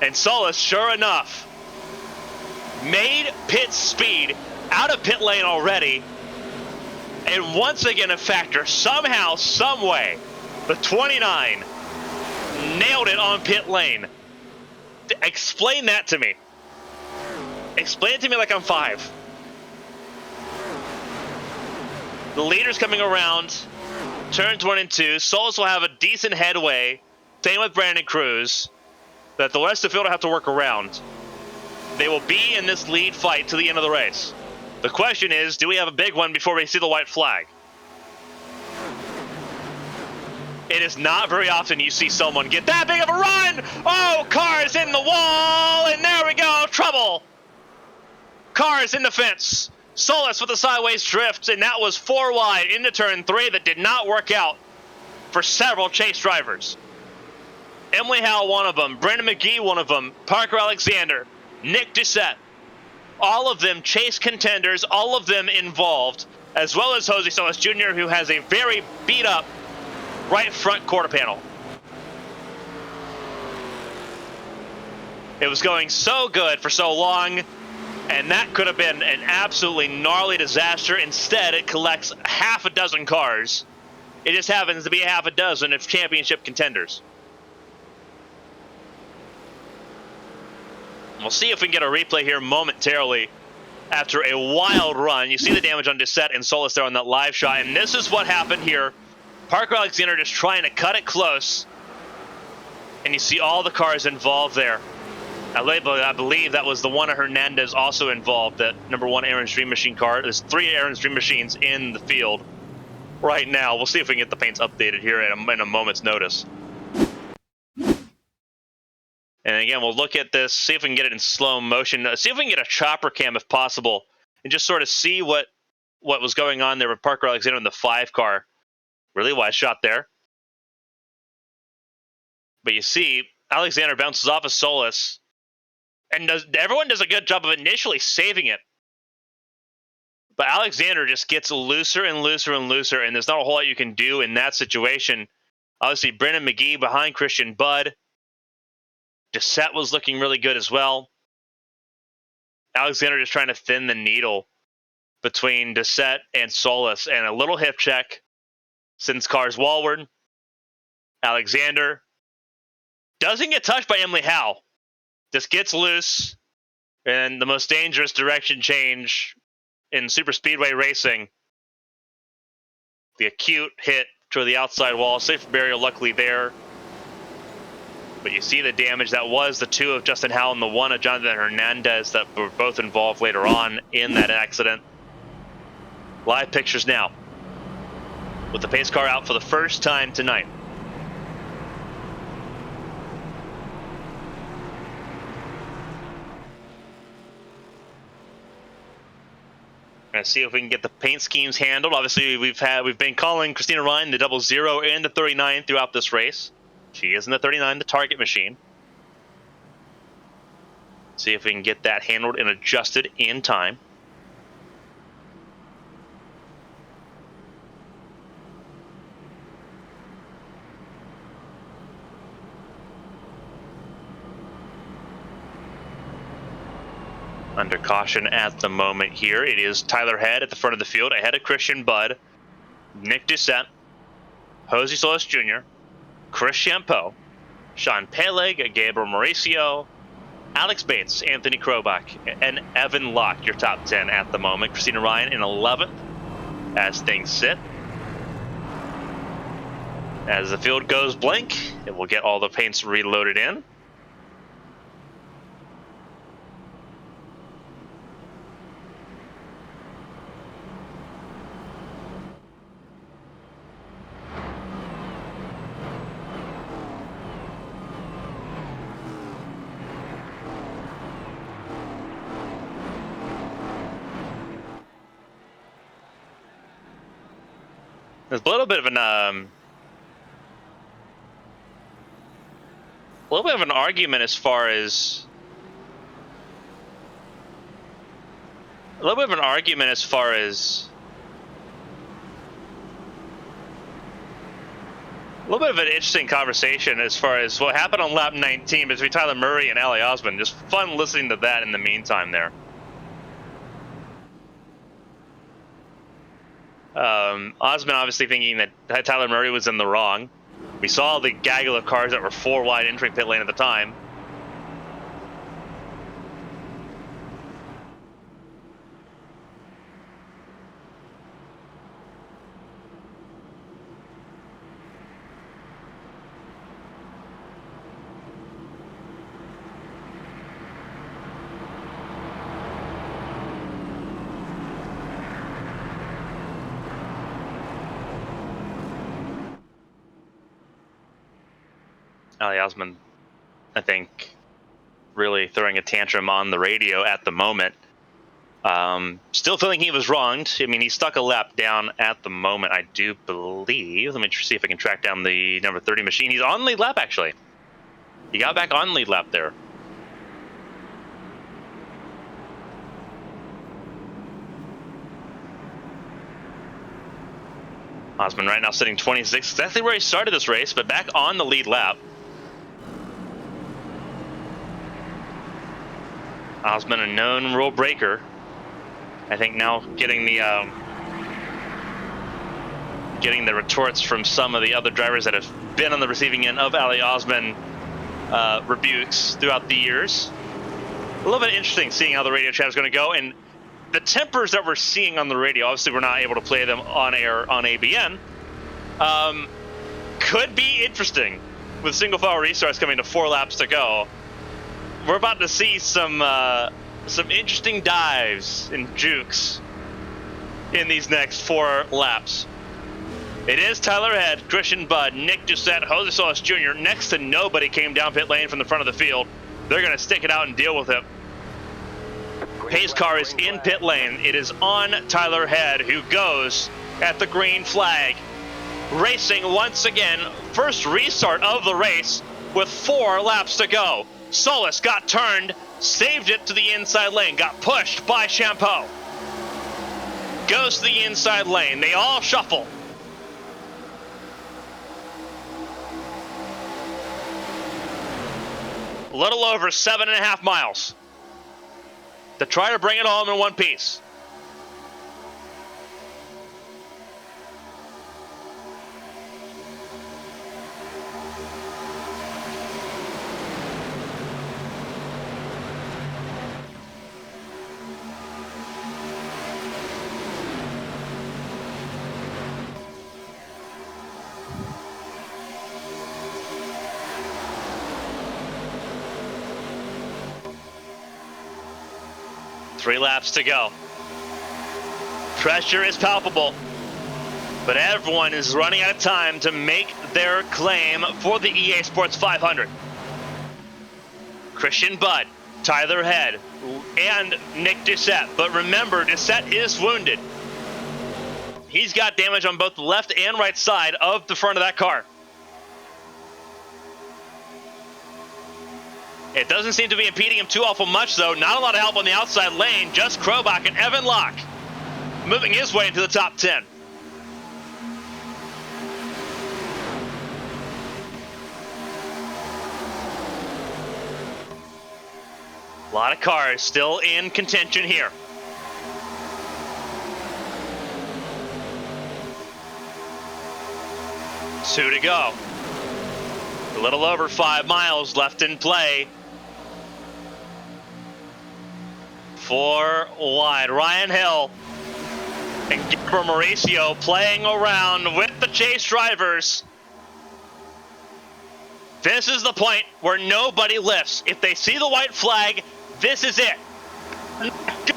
And Solis, sure enough, made pit speed out of pit lane already. And once again a factor, somehow, some way, the 29 nailed it on pit lane. Explain that to me. Explain it to me like I'm 5. The leader's coming around. Turns 1 and 2. Solus will have a decent headway. Same with Brandon Cruz. That the rest of the field will have to work around. They will be in this lead fight to the end of the race. The question is, do we have a big one before we see the white flag? It is not very often you see someone get that big of a run. Oh, cars in the wall, and there we go, trouble. Cars in the fence. Solus with the sideways drift, and that was 4 wide into turn 3 that did not work out for several chase drivers. Emily Howe, one of them. Brendan McGee, one of them. Parker Alexander. Nick Doucette. All of them chase contenders, all of them involved, as well as Jose Solus Jr., who has a very beat-up right front quarter panel. It was going so good for so long, and that could have been an absolutely gnarly disaster. Instead, it collects half a dozen cars. It just happens to be half a dozen of championship contenders. We'll see if we can get a replay here momentarily after a wild run. You see the damage on Doucette and Solus there on that live shot, and this is what happened here. Parker Alexander just trying to cut it close, and you see all the cars involved there. I believe that was the one of Hernandez also involved, that number 1 Aaron's Dream Machine car. There's 3 Aaron's Dream Machines in the field right now. We'll see if we can get the paints updated here in a moment's notice. And again, we'll look at this, see if we can get it in slow motion, see if we can get a chopper cam if possible, and just sort of see what was going on there with Parker Alexander in the 5 car. Really wide shot there. But you see, Alexander bounces off of Solus, and everyone does a good job of initially saving it. But Alexander just gets looser and looser and looser, and there's not a whole lot you can do in that situation. Obviously, Brendan McGee behind Christian Budd. Doucette was looking really good as well. Alexander just trying to thin the needle between Doucette and Solus, and a little hip check sends cars wallward. Alexander doesn't get touched by Emily Howe. Just gets loose, and the most dangerous direction change in Superspeedway racing. The acute hit to the outside wall. Safe burial luckily there. But you see the damage. That was the 2 of Justin Howe and the 1 of Jonathan Hernandez that were both involved later on in that accident. Live pictures now, with the pace car out for the first time tonight. Gonna see if we can get the paint schemes handled. Obviously, we've been calling Christina Ryan the 00 and the 39 throughout this race. She is in the 39, the target machine. See if we can get that handled and adjusted in time. Under caution at the moment here. It is Tyler Head at the front of the field, ahead of Christian Budd, Nick Doucette, Jose Solus Jr., Chris Champeau, Sean Peleg, Gabriel Mauricio, Alex Bates, Anthony Krobach, and Evan Locke, your top 10 at the moment. Christina Ryan in 11th as things sit. As the field goes blank, it will get all the paints reloaded in. There's a little bit of an argument as far as a little bit of an argument as far as a little bit of an interesting conversation as far as what happened on lap 19 between Tyler Murray and Ali Osman. Just fun listening to that in the meantime there. Osman obviously thinking that Tyler Murray was in the wrong. We saw the gaggle of cars that were 4 wide entering pit lane at the time. Ali Osman, I think, really throwing a tantrum on the radio at the moment. Still feeling he was wronged. I mean, he stuck a lap down at the moment, I do believe. Let me see if I can track down the number 30 machine. He's on lead lap, actually. He got back on lead lap there. Osman right now sitting 26, exactly where he started this race, but back on the lead lap. Osman, a known rule breaker. I think now getting the retorts from some of the other drivers that have been on the receiving end of Ali Osman rebukes throughout the years. A little bit interesting seeing how the radio chat is going to go, and the tempers that we're seeing on the radio, obviously we're not able to play them on air on ABN, could be interesting with single file restarts coming to 4 laps to go. We're about to see some interesting dives and jukes in these next 4 laps. It is Tyler Head, Christian Budd, Nick Doucette, Jose Solis Jr. Next to nobody came down pit lane from the front of the field. They're going to stick it out and deal with it. Pace car is in pit lane. It is on Tyler Head, who goes at the green flag. Racing once again, first restart of the race with 4 laps to go. Solis got turned, saved it to the inside lane, got pushed by Champeau. Goes to the inside lane. They all shuffle. A little over 7.5 miles to try to bring it home in one piece. Three laps to go. Pressure is palpable, but everyone is running out of time to make their claim for the EA Sports 500. Christian Budd, Tyler Head, and Nick Doucette. But remember, Doucette is wounded. He's got damage on both the left and right side of the front of that car. It doesn't seem to be impeding him too awful much, though. Not a lot of help on the outside lane. Just Krobach and Evan Locke moving his way into the top 10. A lot of cars still in contention here. Two to go. A little over 5 miles left in play. 4 wide. Ryan Hill and Gabriel Mauricio playing around with the chase drivers. This is the point where nobody lifts. If they see the white flag, this is it.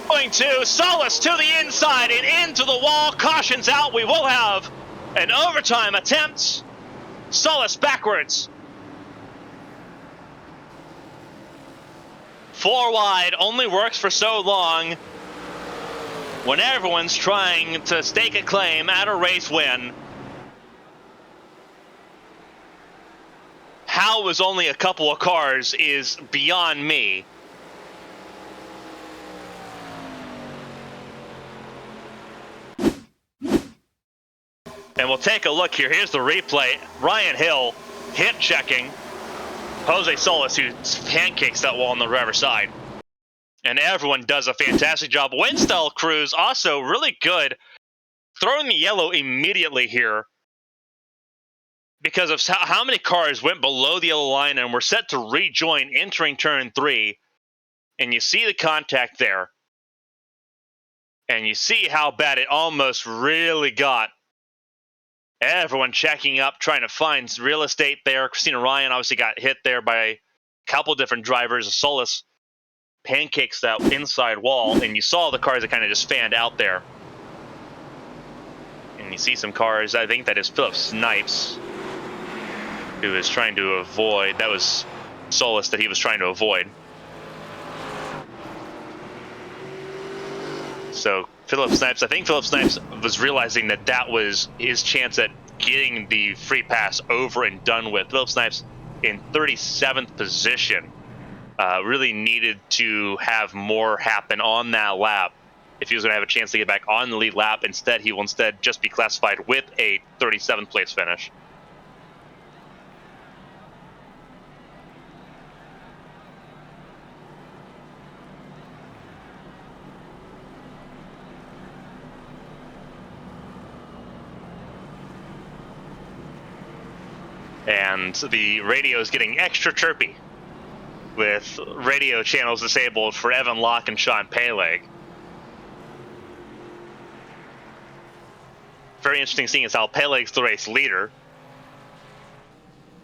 Going to Solis to the inside and into the wall. Cautions out. We will have an overtime attempt. Solis backwards. 4 wide only works for so long when everyone's trying to stake a claim at a race win. How it was only a couple of cars is beyond me. And we'll take a look here. Here's the replay. Ryan Hill hit checking Jose Solis, who pancakes that wall on the driver's side. And everyone does a fantastic job. Winstel crews also really good, throwing the yellow immediately here because of how many cars went below the yellow line and were set to rejoin entering turn 3. And you see the contact there. And you see how bad it almost really got. Everyone checking up, trying to find real estate there. Christina Ryan obviously got hit there by a couple different drivers. Solis pancakes that inside wall, and you saw the cars that kind of just fanned out there. And you see some cars, I think that is Philip Snipes, who is trying to avoid. That was Solus that he was trying to avoid. So Philip Snipes, I think Philip Snipes was realizing that that was his chance at getting the free pass over and done with. Philip Snipes in 37th position really needed to have more happen on that lap if he was going to have a chance to get back on the lead lap. Instead, he will just be classified with a 37th place finish. And the radio is getting extra chirpy with radio channels disabled for Evan Locke and Sean Peleg. Very interesting seeing as how Peleg's the race leader.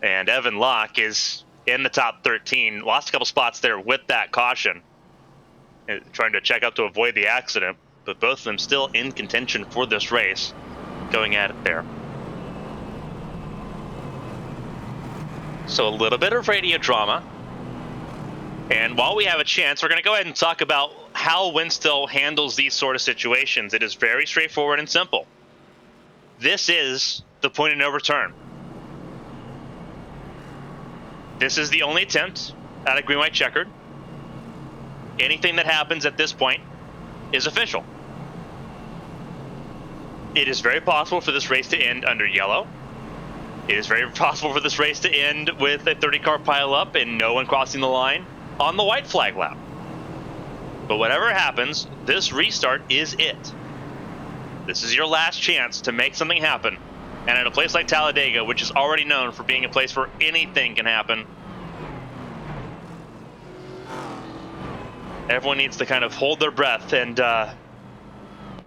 And Evan Locke is in the top 13. Lost a couple spots there with that caution. Trying to check up to avoid the accident. But both of them still in contention for this race. Going at it there. So a little bit of radio drama. And while we have a chance, we're going to go ahead and talk about how Winstel handles these sort of situations. It is very straightforward and simple. This is the point of no return. This is the only attempt at a green-white checkered. Anything that happens at this point is official. It is very possible for this race to end under yellow. It is very possible for this race to end with a 30-car pileup and no one crossing the line on the white flag lap. But whatever happens, this restart is it. This is your last chance to make something happen. And at a place like Talladega, which is already known for being a place where anything can happen, everyone needs to kind of hold their breath and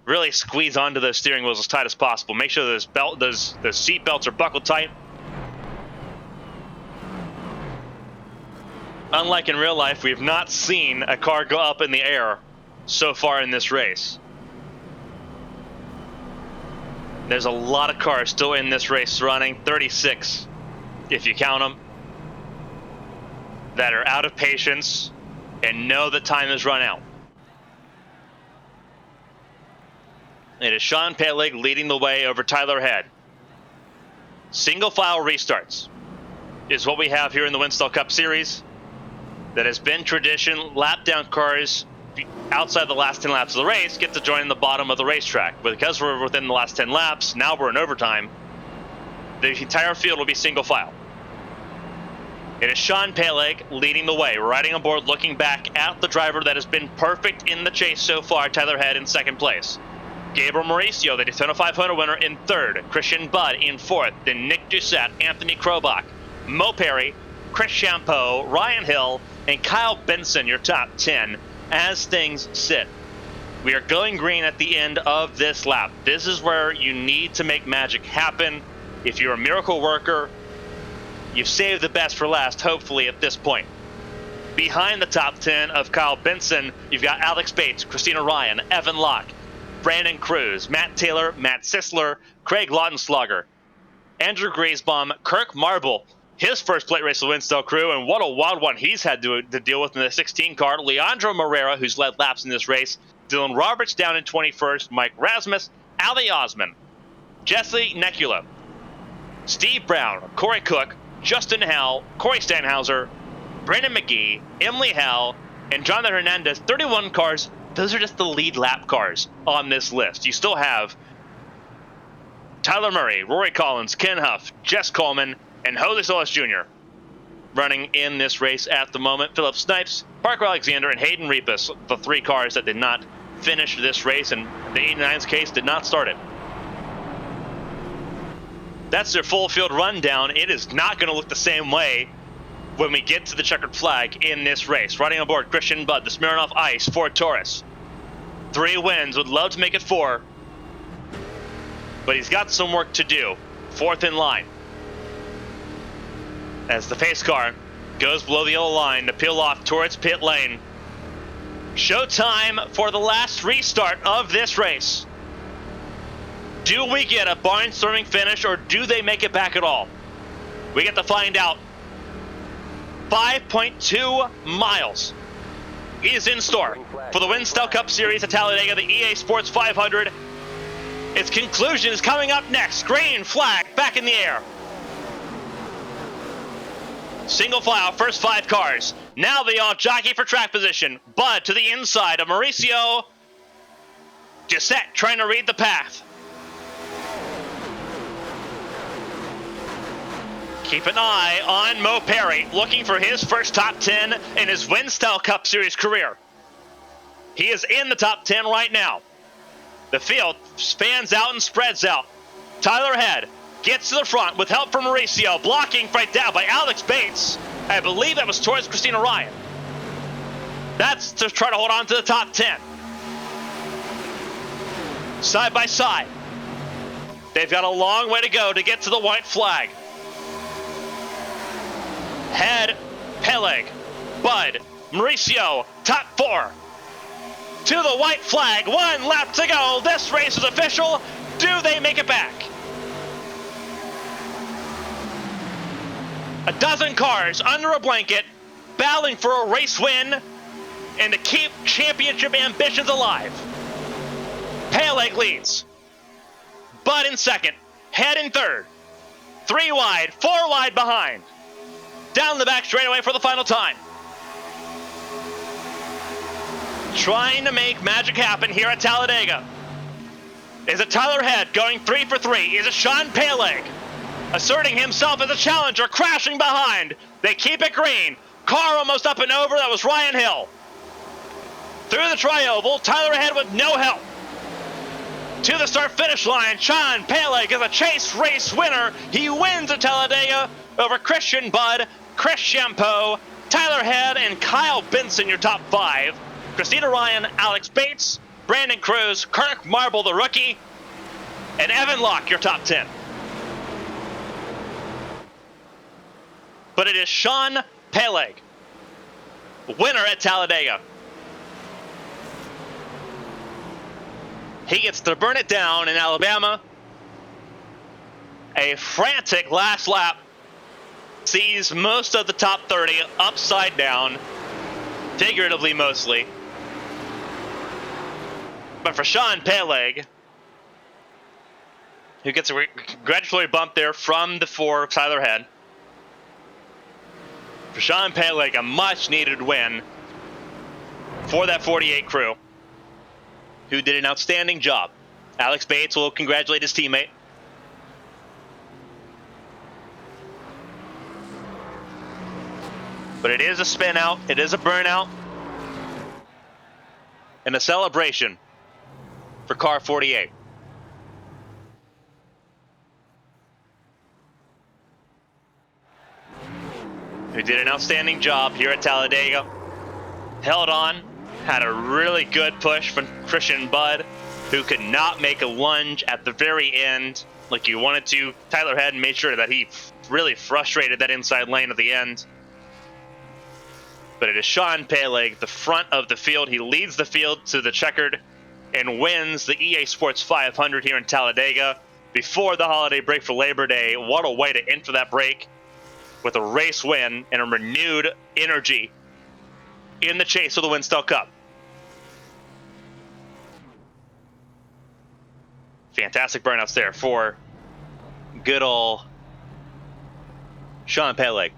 really squeeze onto those steering wheels as tight as possible. Make sure those seat belts are buckled tight. Unlike in real life, we have not seen a car go up in the air so far in this race. There's a lot of cars still in this race running, 36 if you count them, that are out of patience and know that time has run out. It is Sean Peleg leading the way over Tyler Head. Single file restarts is what we have here in the Winstel Cup Series. That has been tradition. Lap down cars outside the last 10 laps of the race get to join in the bottom of the racetrack. But because we're within the last 10 laps, now we're in overtime, the entire field will be single file. It is Sean Peleg leading the way, riding on board, looking back at the driver that has been perfect in the chase so far, Tyler Head in second place. Gabriel Mauricio, the Daytona 500 winner, in third. Christian Budd in fourth. Then Nick Doucette, Anthony Krobach, Mo Perry, Chris Champeau, Ryan Hill, and Kyle Benson, your top 10, as things sit. We are going green at the end of this lap. This is where you need to make magic happen. If you're a miracle worker, you've saved the best for last, hopefully, at this point. Behind the top 10 of Kyle Benson, you've got Alex Bates, Christina Ryan, Evan Locke, Brandon Cruz, Matt Taylor, Matt Sisler, Craig Lautenschlager, Andrew Griesbaum, Kirk Marble, his first plate race with the Winstel crew, and what a wild one he's had to deal with in the 16 car. Leandro Moreira, who's led laps in this race. Dylan Roberts down in 21st. Mike Rasmus, Ali Osman, Jesse Necula, Steve Brown, Corey Cook, Justin Howell, Corey Stanhauser, Brandon McGee, Emily Howell, and Jonathan Hernandez. 31 cars. Those are just the lead lap cars on this list. You still have Tyler Murray, Rory Collins, Ken Huff, Jess Coleman, and Jose Solis Jr. running in this race at the moment. Philip Snipes, Parker Alexander, and Hayden Repas, the three cars that did not finish this race, and the 89's case did not start it. That's their full field rundown. It is not going to look the same way when we get to the checkered flag in this race. Riding on board, Christian Budd, the Smirnoff Ice, Ford Taurus. 3 wins, would love to make it 4. But he's got some work to do. 4th in line. As the pace car goes below the yellow line to peel off towards pit lane. Showtime for the last restart of this race. Do we get a barnstorming finish, or do they make it back at all? We get to find out 5.2 miles is in store for the Winstel Cup Series at Talladega, the EA Sports 500. Its conclusion is coming up next. Green flag back in the air. Single file, first 5 cars. Now they all jockey for track position. Bud to the inside of Mauricio. Gisette trying to read the path. Keep an eye on Mo Perry, looking for his first top 10 in his Winstel Cup Series career. He is in the top 10 right now. The field spans out and spreads out. Tyler Head gets to the front with help from Mauricio, blocking right down by Alex Bates. I believe that was towards Christina Ryan. That's to try to hold on to the top 10. Side by side. They've got a long way to go to get to the white flag. Head, Peleg, Bud, Mauricio, top 4. To the white flag, 1 lap to go. This race is official. Do they make it back? A dozen cars under a blanket, battling for a race win and to keep championship ambitions alive. Peleg leads. Bud in second. Head in third. 3 wide, 4 wide behind. Down the back straightaway for the final time. Trying to make magic happen here at Talladega. Is it Tyler Head going 3 for 3? Is it Sean Peleg asserting himself as a challenger, crashing behind? They keep it green. Car almost up and over. That was Ryan Hill. Through the tri-oval, Tyler Head with no help. To the start-finish line, Sean Peleg is a chase race winner. He wins at Talladega over Christian Bud, Chris Champeau, Tyler Head, and Kyle Benson, your top 5. Christina Ryan, Alex Bates, Brandon Cruz, Kirk Marble, the rookie, and Evan Locke, your top 10. But it is Sean Peleg, winner at Talladega. He gets to burn it down in Alabama. A frantic last lap sees most of the top 30 upside down, figuratively mostly. But for Sean Peleg, who gets a congratulatory bump there from the 4 Tyler Head. For Sean Peleg, a much-needed win for that 48 crew, who did an outstanding job. Alex Bates will congratulate his teammate. But it is a spin out, it is a burnout, and a celebration for car 48. Who did an outstanding job here at Talladega. Held on, had a really good push from Christian Bud, who could not make a lunge at the very end like you wanted to. Tyler Head made sure that he really frustrated that inside lane at the end. But it is Sean Peleg, the front of the field. He leads the field to the checkered and wins the EA Sports 500 here in Talladega before the holiday break for Labor Day. What a way to enter that break with a race win and a renewed energy in the chase for the Winstel Cup. Fantastic burnouts there for good old Sean Peleg.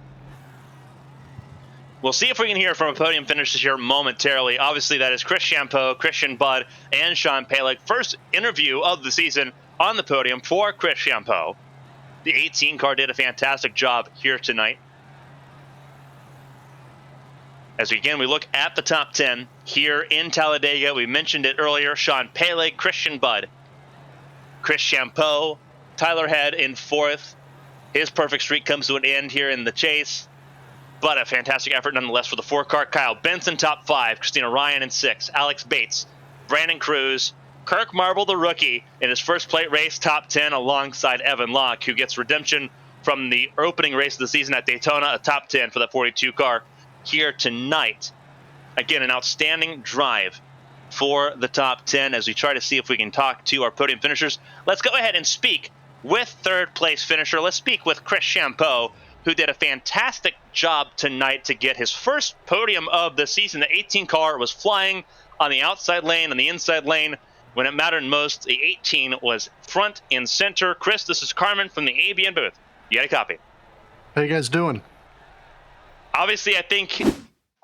We'll see if we can hear from a podium finishes here momentarily. Obviously, that is Chris Champeau, Christian Bud, and Sean Peleg. First interview of the season on the podium for Chris Champeau. The 18 car did a fantastic job here tonight. As we look at the top 10 here in Talladega. We mentioned it earlier. Sean Peleg, Christian Bud, Chris Champeau, Tyler Head in 4th. His perfect streak comes to an end here in the chase. But a fantastic effort nonetheless for the 4 car. Kyle Benson, top 5. Christina Ryan in 6. Alex Bates, Brandon Cruz, Kirk Marble, the rookie, in his first plate race, top 10, alongside Evan Locke, who gets redemption from the opening race of the season at Daytona, a top 10 for that 42 car here tonight. Again, an outstanding drive for the top 10 as we try to see if we can talk to our podium finishers. Let's go ahead and speak with third place finisher. Let's speak with Chris Champeau, who did a fantastic job tonight to get his first podium of the season. The 18 car was flying on the outside lane and the inside lane. When it mattered most, the 18 was front and center. Chris, this is Carmen from the ABN booth. You got a copy. How you guys doing? Obviously, I think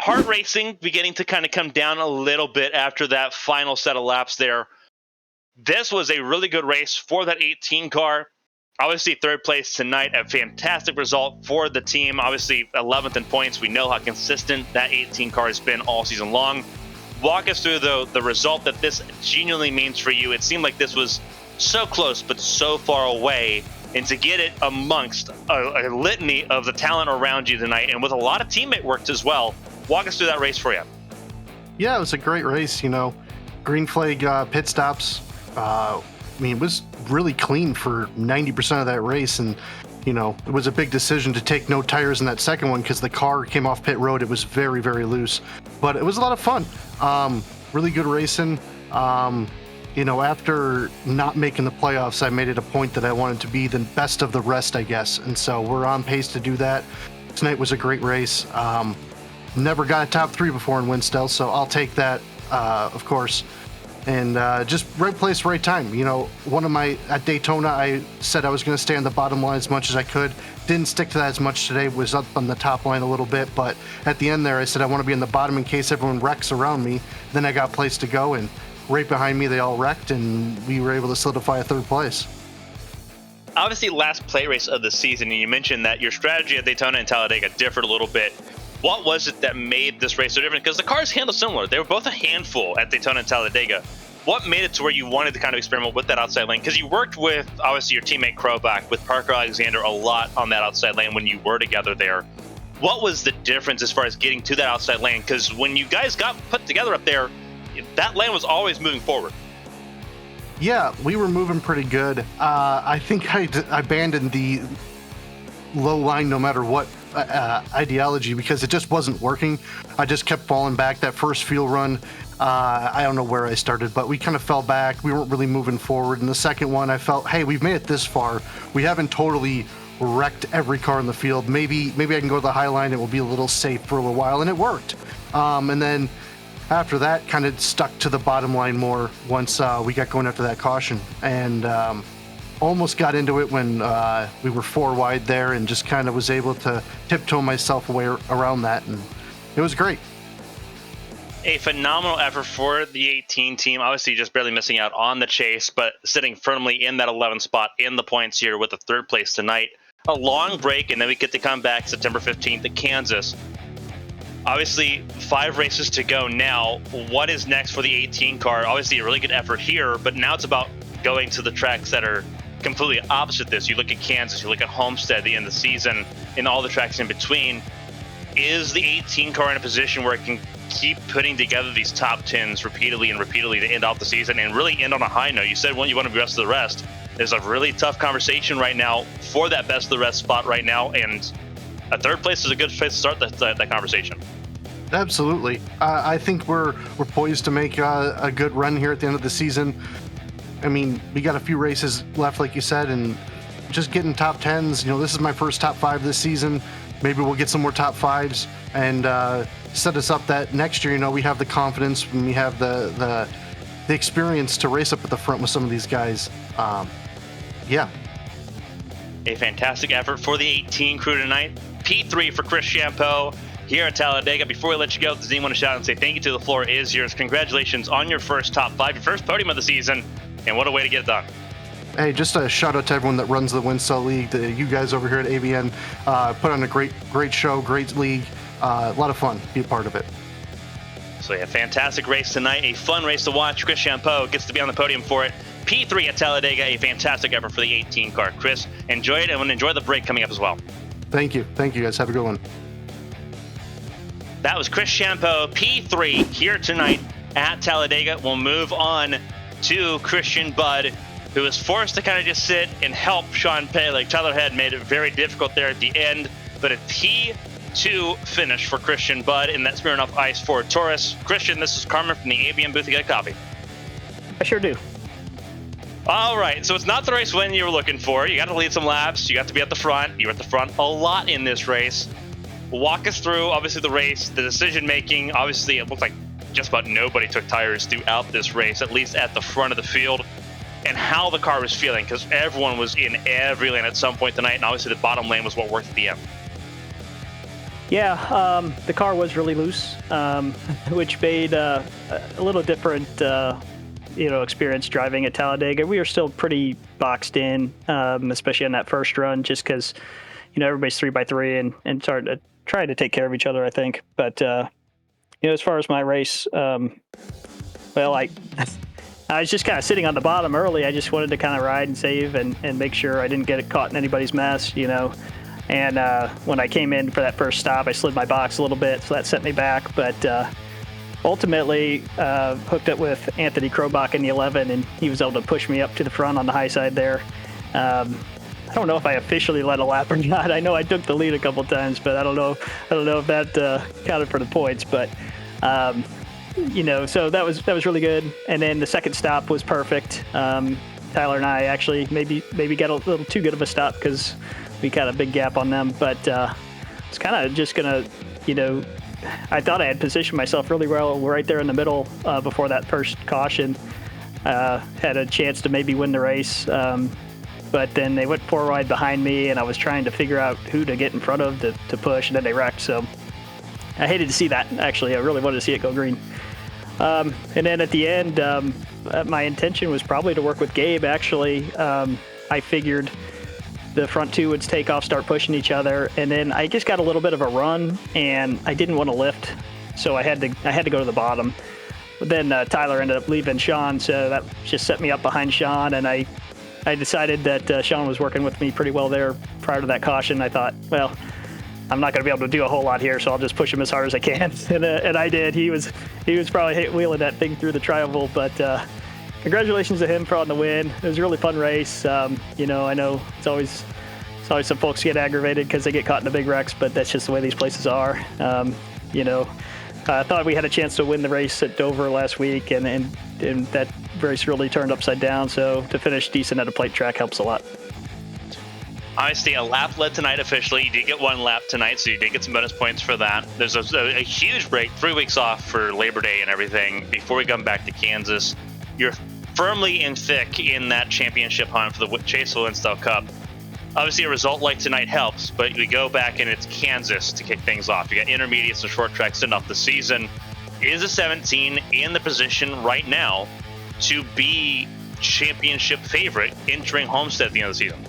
heart racing beginning to kind of come down a little bit after that final set of laps there. This was a really good race for that 18 car. Obviously, third place tonight, a fantastic result for the team. Obviously, 11th in points. We know how consistent that 18 car has been all season long. Walk us through, though, the result that this genuinely means for you. It seemed like this was so close, but so far away. And to get it amongst a litany of the talent around you tonight, and with a lot of teammate work as well. Walk us through that race for you. Yeah, it was a great race, Green flag pit stops. It was really clean for 90% of that race. And, it was a big decision to take no tires in that second one because the car came off pit road. It was very, very loose. But it was a lot of fun. Really good racing. After not making the playoffs, I made it a point that I wanted to be the best of the rest, I guess. And so we're on pace to do that. Tonight was a great race. Never got a top 3 before in Winstel, so I'll take that, of course. And just right place, right time. At Daytona, I said I was going to stay on the bottom line as much as I could. Didn't stick to that as much today, was up on the top line a little bit. But at the end there, I said I want to be in the bottom in case everyone wrecks around me. Then I got a place to go, and right behind me, they all wrecked, and we were able to solidify a third place. Obviously, last play race of the season, and you mentioned that your strategy at Daytona and Talladega differed a little bit. What was it that made this race so different? Because the cars handle similar. They were both a handful at Daytona and Talladega. What made it to where you wanted to kind of experiment with that outside lane? Because you worked with, obviously, your teammate Krobach, with Parker Alexander a lot on that outside lane when you were together there. What was the difference as far as getting to that outside lane? Because when you guys got put together up there, that lane was always moving forward. Yeah, we were moving pretty good. I think I abandoned the low line no matter what ideology because it just wasn't working. I just kept falling back. That first field run, I don't know where I started, but we kind of fell back. We weren't really moving forward. And the second one, I felt, hey, we've made it this far. We haven't totally wrecked every car in the field. Maybe I can go to the high line. It will be a little safe for a little while, and it worked. And then after that, kind of stuck to the bottom line more once we got going after that caution. And almost got into it when we were 4 wide there and just kind of was able to tiptoe myself away around that. And it was great. A phenomenal effort for the 18 team. Obviously, just barely missing out on the chase, but sitting firmly in that 11th spot in the points here with the third place tonight. A long break, and then we get to come back September 15th at Kansas. Obviously, 5 races to go now. What is next for the 18 car? Obviously, a really good effort here, but now it's about going to the tracks that are completely opposite this. You look at Kansas, you look at Homestead at the end of the season, and all the tracks in between. Is the 18 car in a position where it can keep putting together these top 10s repeatedly to end off the season and really end on a high note? You said you want to be best of the rest. There's a really tough conversation right now for that best of the rest spot right now, and a third place is a good place to start that conversation. Absolutely. I think we're poised to make a good run here at the end of the season. I mean, we got a few races left, like you said, and just getting top 10s. This is my first top 5 this season. Maybe we'll get some more top 5s and set us up that next year, we have the confidence and we have the experience to race up at the front with some of these guys. Yeah. A fantastic effort for the 18 crew tonight. P3 for Chris Champeau here at Talladega. Before we let you go, does anyone want to shout out and say thank you to the floor is yours? Congratulations on your first top 5, your first podium of the season, and what a way to get it done. Hey, just a shout out to everyone that runs the Winstel League. You guys over here at ABN put on a great show, great league. A lot of fun. Be a part of it. So yeah, fantastic race tonight. A fun race to watch. Chris Champeau gets to be on the podium for it. P3 at Talladega, a fantastic effort for the 18 car. Chris, enjoy it and enjoy the break coming up as well. Thank you. Thank you, guys. Have a good one. That was Chris Champeau, P3, here tonight at Talladega. We'll move on to Christian Budd, who was forced to kind of just sit and help Sean Paley. Tyler Head made it very difficult there at the end, but a T2 finish for Christian Budd in that Smirnoff Ice Ford Taurus. Christian, this is Carmen from the ABM booth. You got a copy? I sure do. All right, so it's not the race win you were looking for. You got to lead some laps. You got to be at the front. You were at the front a lot in this race. Walk us through, obviously, the race, the decision-making. Obviously, it looked like just about nobody took tires throughout this race, at least at the front of the field, and how the car was feeling, because everyone was in every lane at some point tonight, and obviously the bottom lane was what worked at the end. Yeah, the car was really loose, which made a little different experience driving at Talladega. We were still pretty boxed in, especially on that first run, just because, everybody's 3x3 and started trying to take care of each other, I think. But, as far as my race, I was just kind of sitting on the bottom early. I just wanted to kind of ride and save and make sure I didn't get caught in anybody's mess, And when I came in for that first stop, I slid my box a little bit, so that set me back. But ultimately hooked up with Anthony Krobach in the 11, and he was able to push me up to the front on the high side there. I don't know if I officially led a lap or not. I know I took the lead a couple times, but I don't know if that counted for the points. But so that was really good. And then the second stop was perfect. Tyler and I actually maybe got a little too good of a stop because we got a big gap on them. But it's kind of just gonna, I thought I had positioned myself really well right there in the middle before that first caution. Had a chance to maybe win the race. But then they went 4 wide behind me, and I was trying to figure out who to get in front of to push, and then they wrecked. So I hated to see that, actually. I really wanted to see it go green. And then at the end, my intention was probably to work with Gabe, actually. I figured the front two would take off, start pushing each other, and then I just got a little bit of a run, and I didn't want to lift, so I had to go to the bottom. But then Tyler ended up leaving Sean, so that just set me up behind Sean, and I decided that Sean was working with me pretty well there prior to that caution. I thought, well, I'm not going to be able to do a whole lot here, so I'll just push him as hard as I can, and I did. He was probably wheeling that thing through the tri-oval, but congratulations to him for on the win. It was a really fun race. I know it's always some folks get aggravated because they get caught in the big wrecks, but that's just the way these places are. I thought we had a chance to win the race at Dover last week, and that race really turned upside down. So to finish decent at a plate track helps a lot. Obviously, a lap led tonight officially. You did get 1 lap tonight, so you did get some bonus points for that. There's a huge break, 3 weeks off for Labor Day and everything before we come back to Kansas. You're firmly in thick in that championship hunt for the Chase Winstel Cup. Obviously, a result like tonight helps, but we go back and it's Kansas to kick things off. You got intermediates and short tracks to end off the season. Is a 17 in the position right now to be championship favorite entering Homestead at the end of the season?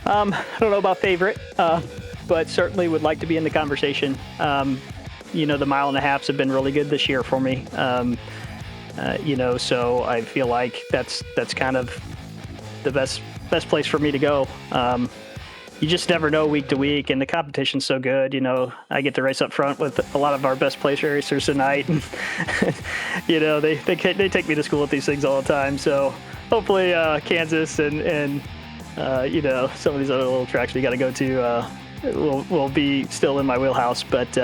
I don't know about favorite, but certainly would like to be in the conversation. The mile and a halves have been really good this year for me. So I feel like that's kind of the best place for me to go. You just never know week to week, and the competition's so good. I get to race up front with a lot of our best place racers tonight, and they take me to school with these things all the time. So hopefully Kansas and some of these other little tracks we got to go to will be still in my wheelhouse. But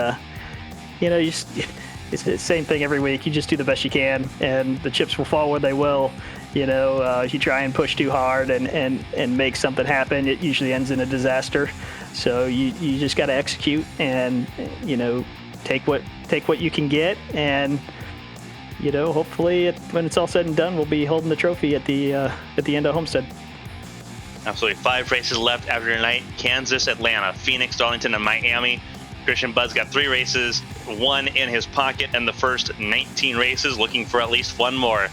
it's the same thing every week. You just do the best you can, and the chips will fall where they will. If you try and push too hard and make something happen, it usually ends in a disaster. So you just got to execute and take what you can get, and hopefully when it's all said and done, we'll be holding the trophy at the end of Homestead. Absolutely. 5 races left after tonight: Kansas, Atlanta, Phoenix, Darlington, and Miami. Christian Bud's got 3 races, 1 in his pocket, and the first 19 races, looking for at least 1 more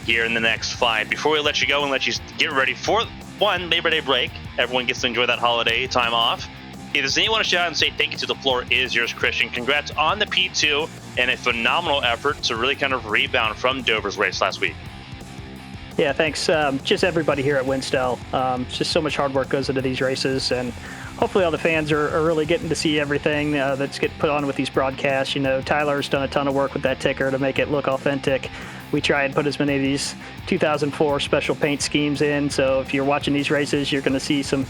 here in the next 5. Before we let you go and let you get ready for one Labor Day break, everyone gets to enjoy that holiday time off. If there's anyone to shout out and say thank you to, the floor is yours, Christian. Congrats on the P2 and a phenomenal effort to really kind of rebound from Dover's race last week. Yeah, thanks. Just everybody here at Winstel. Just so much hard work goes into these races, and hopefully all the fans are really getting to see everything that's getting put on with these broadcasts. Tyler's done a ton of work with that ticker to make it look authentic. We try and put as many of these 2004 special paint schemes in, so if you're watching these races, you're going to see some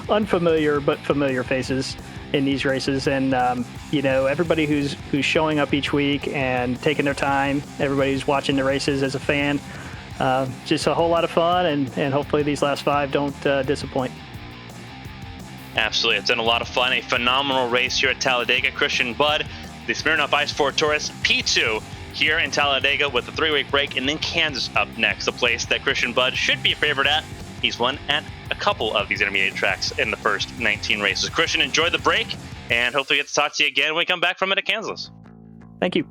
unfamiliar but familiar faces in these races. And everybody who's showing up each week and taking their time, everybody who's watching the races as a fan, Just a whole lot of fun, and hopefully these last 5 don't disappoint. Absolutely. It's been a lot of fun. A phenomenal race here at Talladega. Christian Budd, the Smirnoff Ice 4 Taurus P2 here in Talladega with a 3-week break, and then Kansas up next, a place that Christian Budd should be a favorite at. He's won at a couple of these intermediate tracks in the first 19 races. Christian, enjoy the break, and hopefully get to talk to you again when we come back from it at Kansas. Thank you.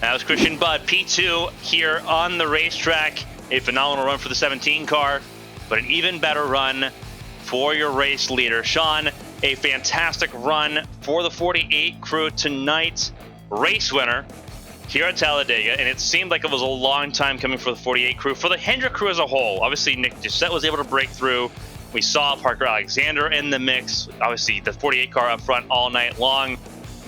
That was Christian Budd, P2 here on the racetrack. A phenomenal run for the 17 car, but an even better run for your race leader. Sean, a fantastic run for the 48 crew tonight. Race winner here at Talladega, and it seemed like it was a long time coming for the 48 crew. For the Hendrick crew as a whole, obviously Nick Doucette was able to break through. We saw Parker Alexander in the mix. Obviously the 48 car up front all night long.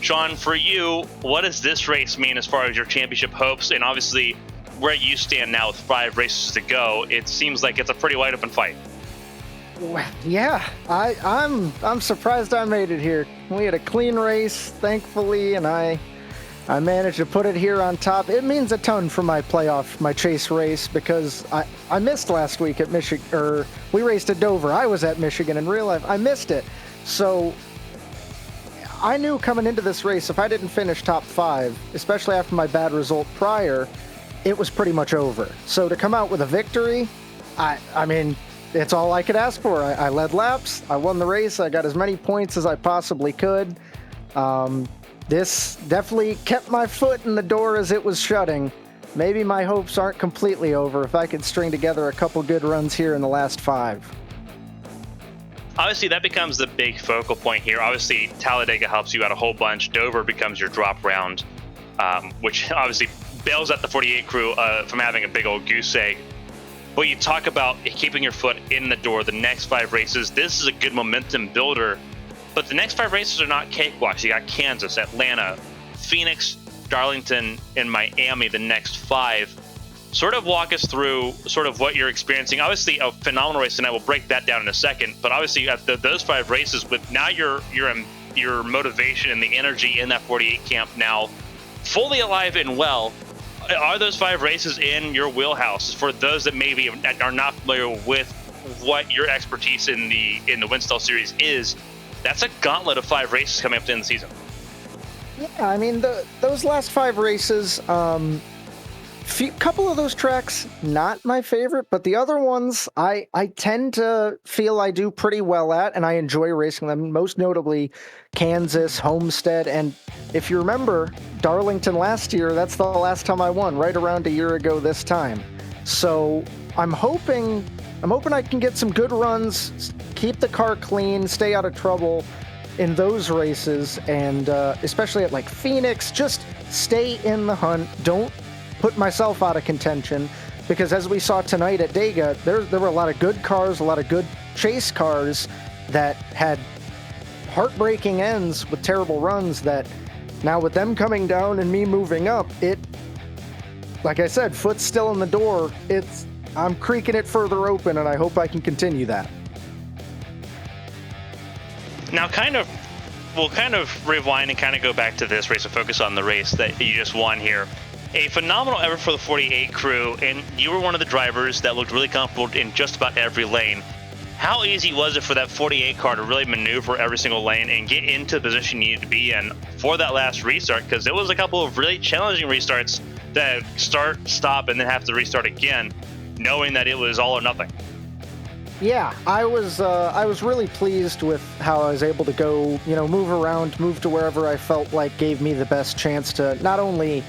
Sean, for you, what does this race mean as far as your championship hopes, and obviously where you stand now with 5 races to go? It seems like it's a pretty wide open fight. Yeah, I'm surprised I made it here. We had a clean race, thankfully, and I managed to put it here on top. It means a ton for my chase race, because I missed last week at Michigan, or we raced at Dover. I was at Michigan in real life. I missed it. So I knew coming into this race, if I didn't finish top 5, especially after my bad result prior, it was pretty much over. So to come out with a victory, I mean, it's all I could ask for. I led laps, I won the race, I got as many points as I possibly could. This definitely kept my foot in the door as it was shutting. Maybe my hopes aren't completely over if I could string together a couple good runs here in the last 5. Obviously, that becomes the big focal point here. Obviously, Talladega helps you out a whole bunch. Dover becomes your drop round, which obviously bails out the 48 crew from having a big old goose egg. But you talk about keeping your foot in the door the next 5 races. This is a good momentum builder. But the next 5 races are not cakewalks. You got Kansas, Atlanta, Phoenix, Darlington, and Miami the next 5. Sort of walk us through sort of what you're experiencing. Obviously, a phenomenal race tonight. We'll break that down in a second. But obviously, at those 5 races, with now your motivation and the energy in that 48 camp now fully alive and well, are those 5 races in your wheelhouse? For those that maybe are not familiar with what your expertise in the Winstel series is, that's a gauntlet of 5 races coming up to the end of the season. Yeah, I mean, those last 5 races, couple of those tracks, not my favorite, but the other ones, I tend to feel I do pretty well at, and I enjoy racing them, most notably Kansas, Homestead, and if you remember, Darlington last year, that's the last time I won, right around a year ago this time. So I'm hoping I can get some good runs, keep the car clean, stay out of trouble in those races, and especially at like Phoenix, just stay in the hunt, don't put myself out of contention, because as we saw tonight at Dega, there were a lot of good cars, a lot of good chase cars that had heartbreaking ends with terrible runs that now with them coming down and me moving up, it, like I said, foot's still in the door. I'm creaking it further open, and I hope I can continue that. Now, we'll kind of rewind and kind of go back to this race and focus on the race that you just won here. A phenomenal effort for the 48 crew, and you were one of the drivers that looked really comfortable in just about every lane. How easy was it for that 48 car to really maneuver every single lane and get into the position you needed to be in for that last restart? Because it was a couple of really challenging restarts that start, stop, and then have to restart again, knowing that it was all or nothing. Yeah, I was really pleased with how I was able to go, move around, move to wherever I felt like gave me the best chance to not only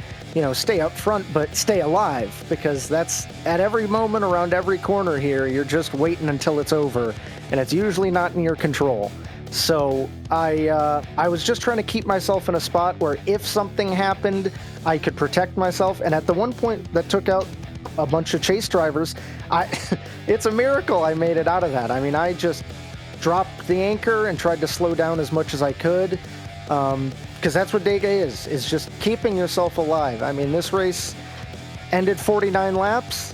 stay up front, but stay alive, because that's at every moment around every corner here, you're just waiting until it's over, and it's usually not in your control. So I was just trying to keep myself in a spot where if something happened, I could protect myself. And at the one point that took out a bunch of chase drivers, it's a miracle I made it out of that. I mean, I just dropped the anchor and tried to slow down as much as I could. Because that's what Dega is just keeping yourself alive. I mean, this race ended 49 laps.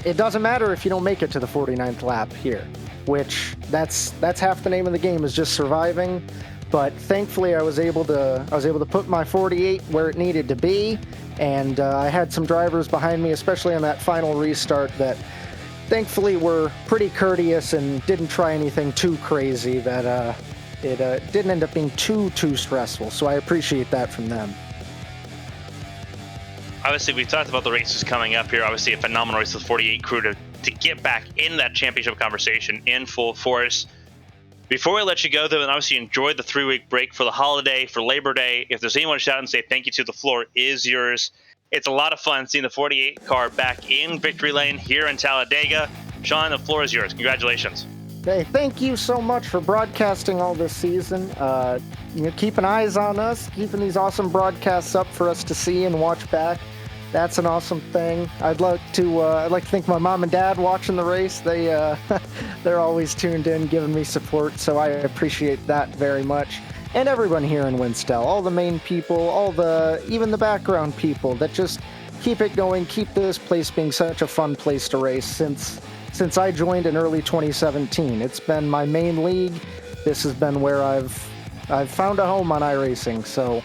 It doesn't matter if you don't make it to the 49th lap here, which that's half the name of the game, is just surviving. but thankfully I was able to put my 48 where it needed to be, and I had some drivers behind me, especially on that final restart, that thankfully were pretty courteous and didn't try anything too crazy, that it didn't end up being too stressful. So I appreciate that from them. Obviously, we've talked about the races coming up here. Obviously, a phenomenal race with 48 crew to get back in that championship conversation in full force. Before we let you go, though, and obviously enjoy the 3-week break for the holiday, for Labor Day, if there's anyone to shout out and say thank you to, the floor is yours. It's a lot of fun seeing the 48 car back in victory lane here in Talladega. Sean, the floor is yours. Congratulations. Hey, thank you so much for broadcasting all this season. Keeping eyes on us, keeping these awesome broadcasts up for us to see and watch back. That's an awesome thing. I'd like to thank my mom and dad watching the race. They're always tuned in, giving me support, so I appreciate that very much. And everyone here in Winstel, all the main people, even the background people that just keep it going, keep this place being such a fun place to race since I joined in early 2017. It's been my main league. This has been where I've found a home on iRacing. So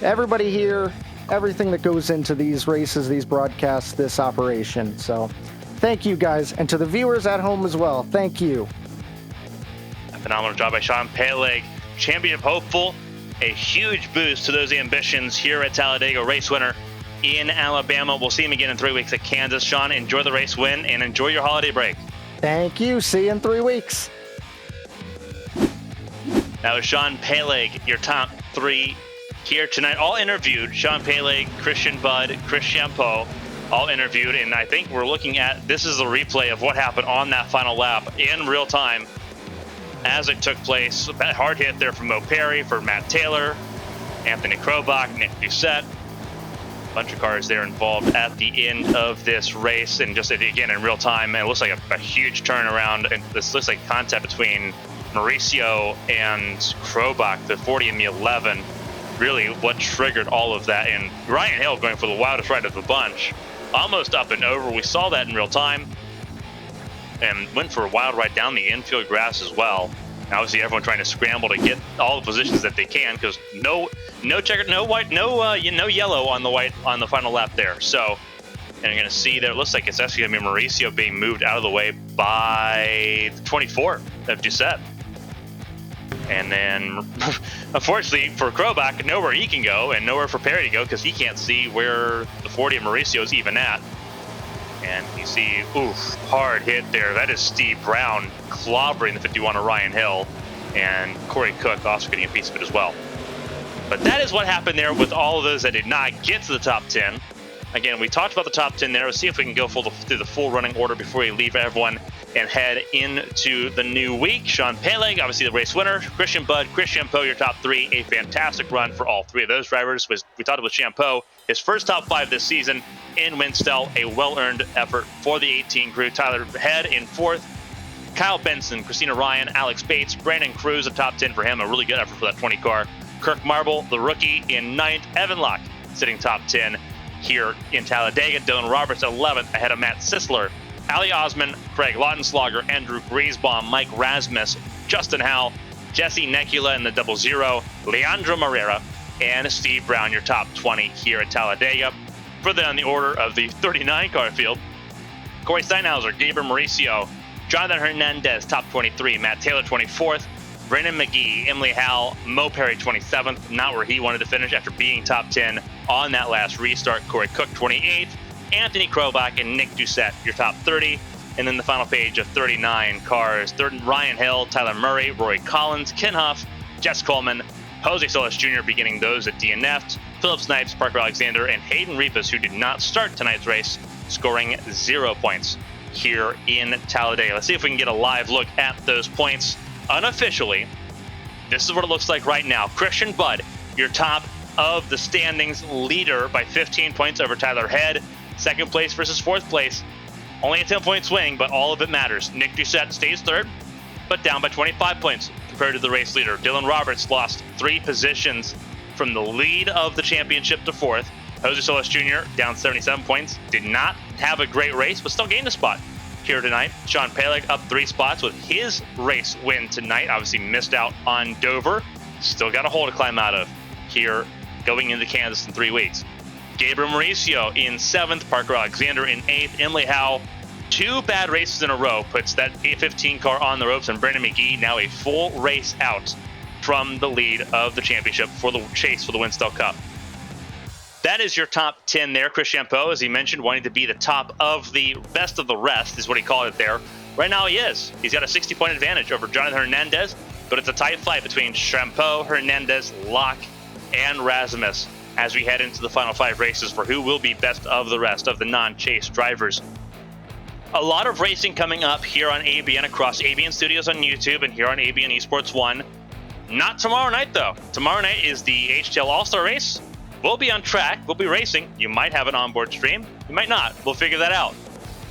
everybody here, everything that goes into these races, these broadcasts, this operation. So thank you guys. And to the viewers at home as well, thank you. A phenomenal job by Sean Peleg, championship hopeful. A huge boost to those ambitions here at Talladega, race winner in Alabama. We'll see him again in 3 weeks at Kansas. Sean, enjoy the race win and enjoy your holiday break. Thank you. See you in 3 weeks. That was Sean Peleg, your top 3 here tonight. All interviewed. Sean Peleg, Christian Budd, Chris Champeau, all interviewed. And I think we're looking at, this is a replay of what happened on that final lap in real time as it took place. That hard hit there from Mo Perry, for Matt Taylor, Anthony Krobach, Nick Doucette. Bunch of cars there involved at the end of this race, and just again in real time, and it looks like a huge turnaround, and this looks like contact between Mauricio and Krobach, the 40 and the 11, really what triggered all of that. And Ryan Hill going for the wildest ride of the bunch, almost up and over. We saw that in real time, and went for a wild ride down the infield grass as well. Obviously, everyone trying to scramble to get all the positions that they can, because no checker, no white, no yellow on the white on the final lap there. So, and you're going to see that it looks like it's actually going to be Mauricio being moved out of the way by the 24 of Doucette. And then, unfortunately for Krobach, nowhere he can go and nowhere for Perry to go, because he can't see where the 40 of Mauricio is even at. And you see, hard hit there. That is Steve Brown clobbering the 51 of Ryan Hill, and Corey Cook also getting a piece of it as well. But that is what happened there with all of those that did not get to the top 10. Again, we talked about the top 10 there. Let's see if we can go through the full running order before we leave everyone and head into the new week. Sean Peleg, obviously the race winner. Christian Budd, Chris Champeau, your top 3. A fantastic run for all 3 of those drivers. We thought it was Champeau, his first top 5 this season in Winstel. A well-earned effort for the 18 crew. Tyler Head in 4th. Kyle Benson, Christina Ryan, Alex Bates, Brandon Cruz, a top 10 for him. A really good effort for that 20 car. Kirk Marble, the rookie, in 9th. Evan Locke sitting top 10 here in Talladega. Dylan Roberts 11th, ahead of Matt Sisler. Ali Osman, Craig Lautenslager, Andrew Griesbaum, Mike Rasmus, Justin Howell, Jesse Necula in the 00, Leandro Moreira, and Steve Brown, your top 20 here at Talladega. Further down the order of the 39 car field, Corey Steinhauser, Gabriel Mauricio, Jonathan Hernandez, top 23, Matt Taylor 24th, Brennan McGee, Emily Howell, Mo Perry 27th, not where he wanted to finish after being top 10 on that last restart. Corey Cook 28th, Anthony Krobach and Nick Doucette, your top 30. And then the final page of 39 cars, Ryan Hill, Tyler Murray, Rory Collins, Ken Huff, Jess Coleman, Jose Solis Jr. beginning those at DNF, Philip Snipes, Parker Alexander, and Hayden Repas, who did not start tonight's race, scoring 0 points here in Talladega. Let's see if we can get a live look at those points unofficially. This is what it looks like right now. Christian Budd, your top of the standings leader by 15 points over Tyler Head. Second place versus 4th place. Only a 10-point swing, but all of it matters. Nick Doucette stays 3rd, but down by 25 points compared to the race leader. Dylan Roberts lost 3 positions from the lead of the championship to 4th. Jose Solis Jr. down 77 points. Did not have a great race, but still gained a spot here tonight. Sean Peleg up 3 spots with his race win tonight. Obviously missed out on Dover. still got a hole to climb out of here going into Kansas in 3 weeks. Gabriel Mauricio in 7th, Parker Alexander in 8th, Emily Howe. 2 bad races in a row puts that 815 car on the ropes, and Brandon McGee now a full race out from the lead of the championship for the chase for the Winstel Cup. That is your top 10 there. Chris Champeau, as he mentioned, wanting to be the top of the best of the rest is what he called it there. Right now he is. He's got a 60-point advantage over Jonathan Hernandez, but it's a tight fight between Champeau, Hernandez, Locke, and Rasmus as we head into the final 5 races for who will be best of the rest of the non-chase drivers. A lot of racing coming up here on ABN, across ABN Studios on YouTube and here on ABN Esports 1. Not tomorrow night, though. Tomorrow night is the HTL All-Star Race. We'll be on track. We'll be racing. You might have an onboard stream. You might not. We'll figure that out.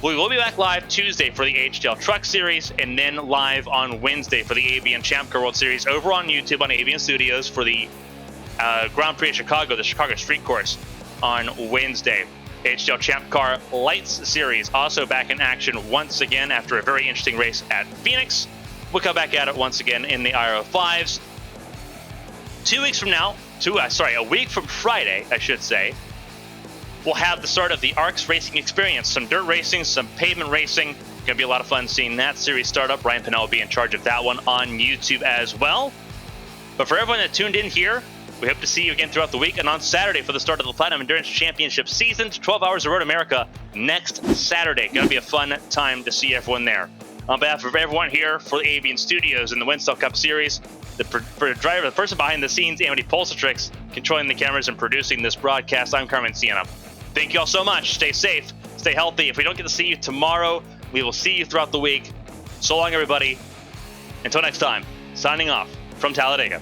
We will be back live Tuesday for the HTL Truck Series, and then live on Wednesday for the ABN Champ Car World Series over on YouTube on ABN Studios for the Grand Prix of Chicago, the Chicago Street Course, on Wednesday. HTL Champ Car Lights Series also back in action once again after a very interesting race at Phoenix. We'll come back at it once again in the IRO5s. 2 weeks from now, a week from Friday, I should say, we'll have the start of the ARCS Racing Experience. Some dirt racing, some pavement racing. Going to be a lot of fun seeing that series start up. Ryan Pinnell will be in charge of that one on YouTube as well. But for everyone that tuned in here, we hope to see you again throughout the week and on Saturday for the start of the Platinum Endurance Championship season. 12 Hours of Road America next Saturday. Going to be a fun time to see everyone there. On behalf of everyone here for the ABN Studios and the Winstel Cup Series, the person behind the scenes, Amity Pulsatrix, controlling the cameras and producing this broadcast, I'm Carmen Sienna. Thank you all so much. Stay safe, stay healthy. If we don't get to see you tomorrow, we will see you throughout the week. So long, everybody. Until next time, signing off from Talladega.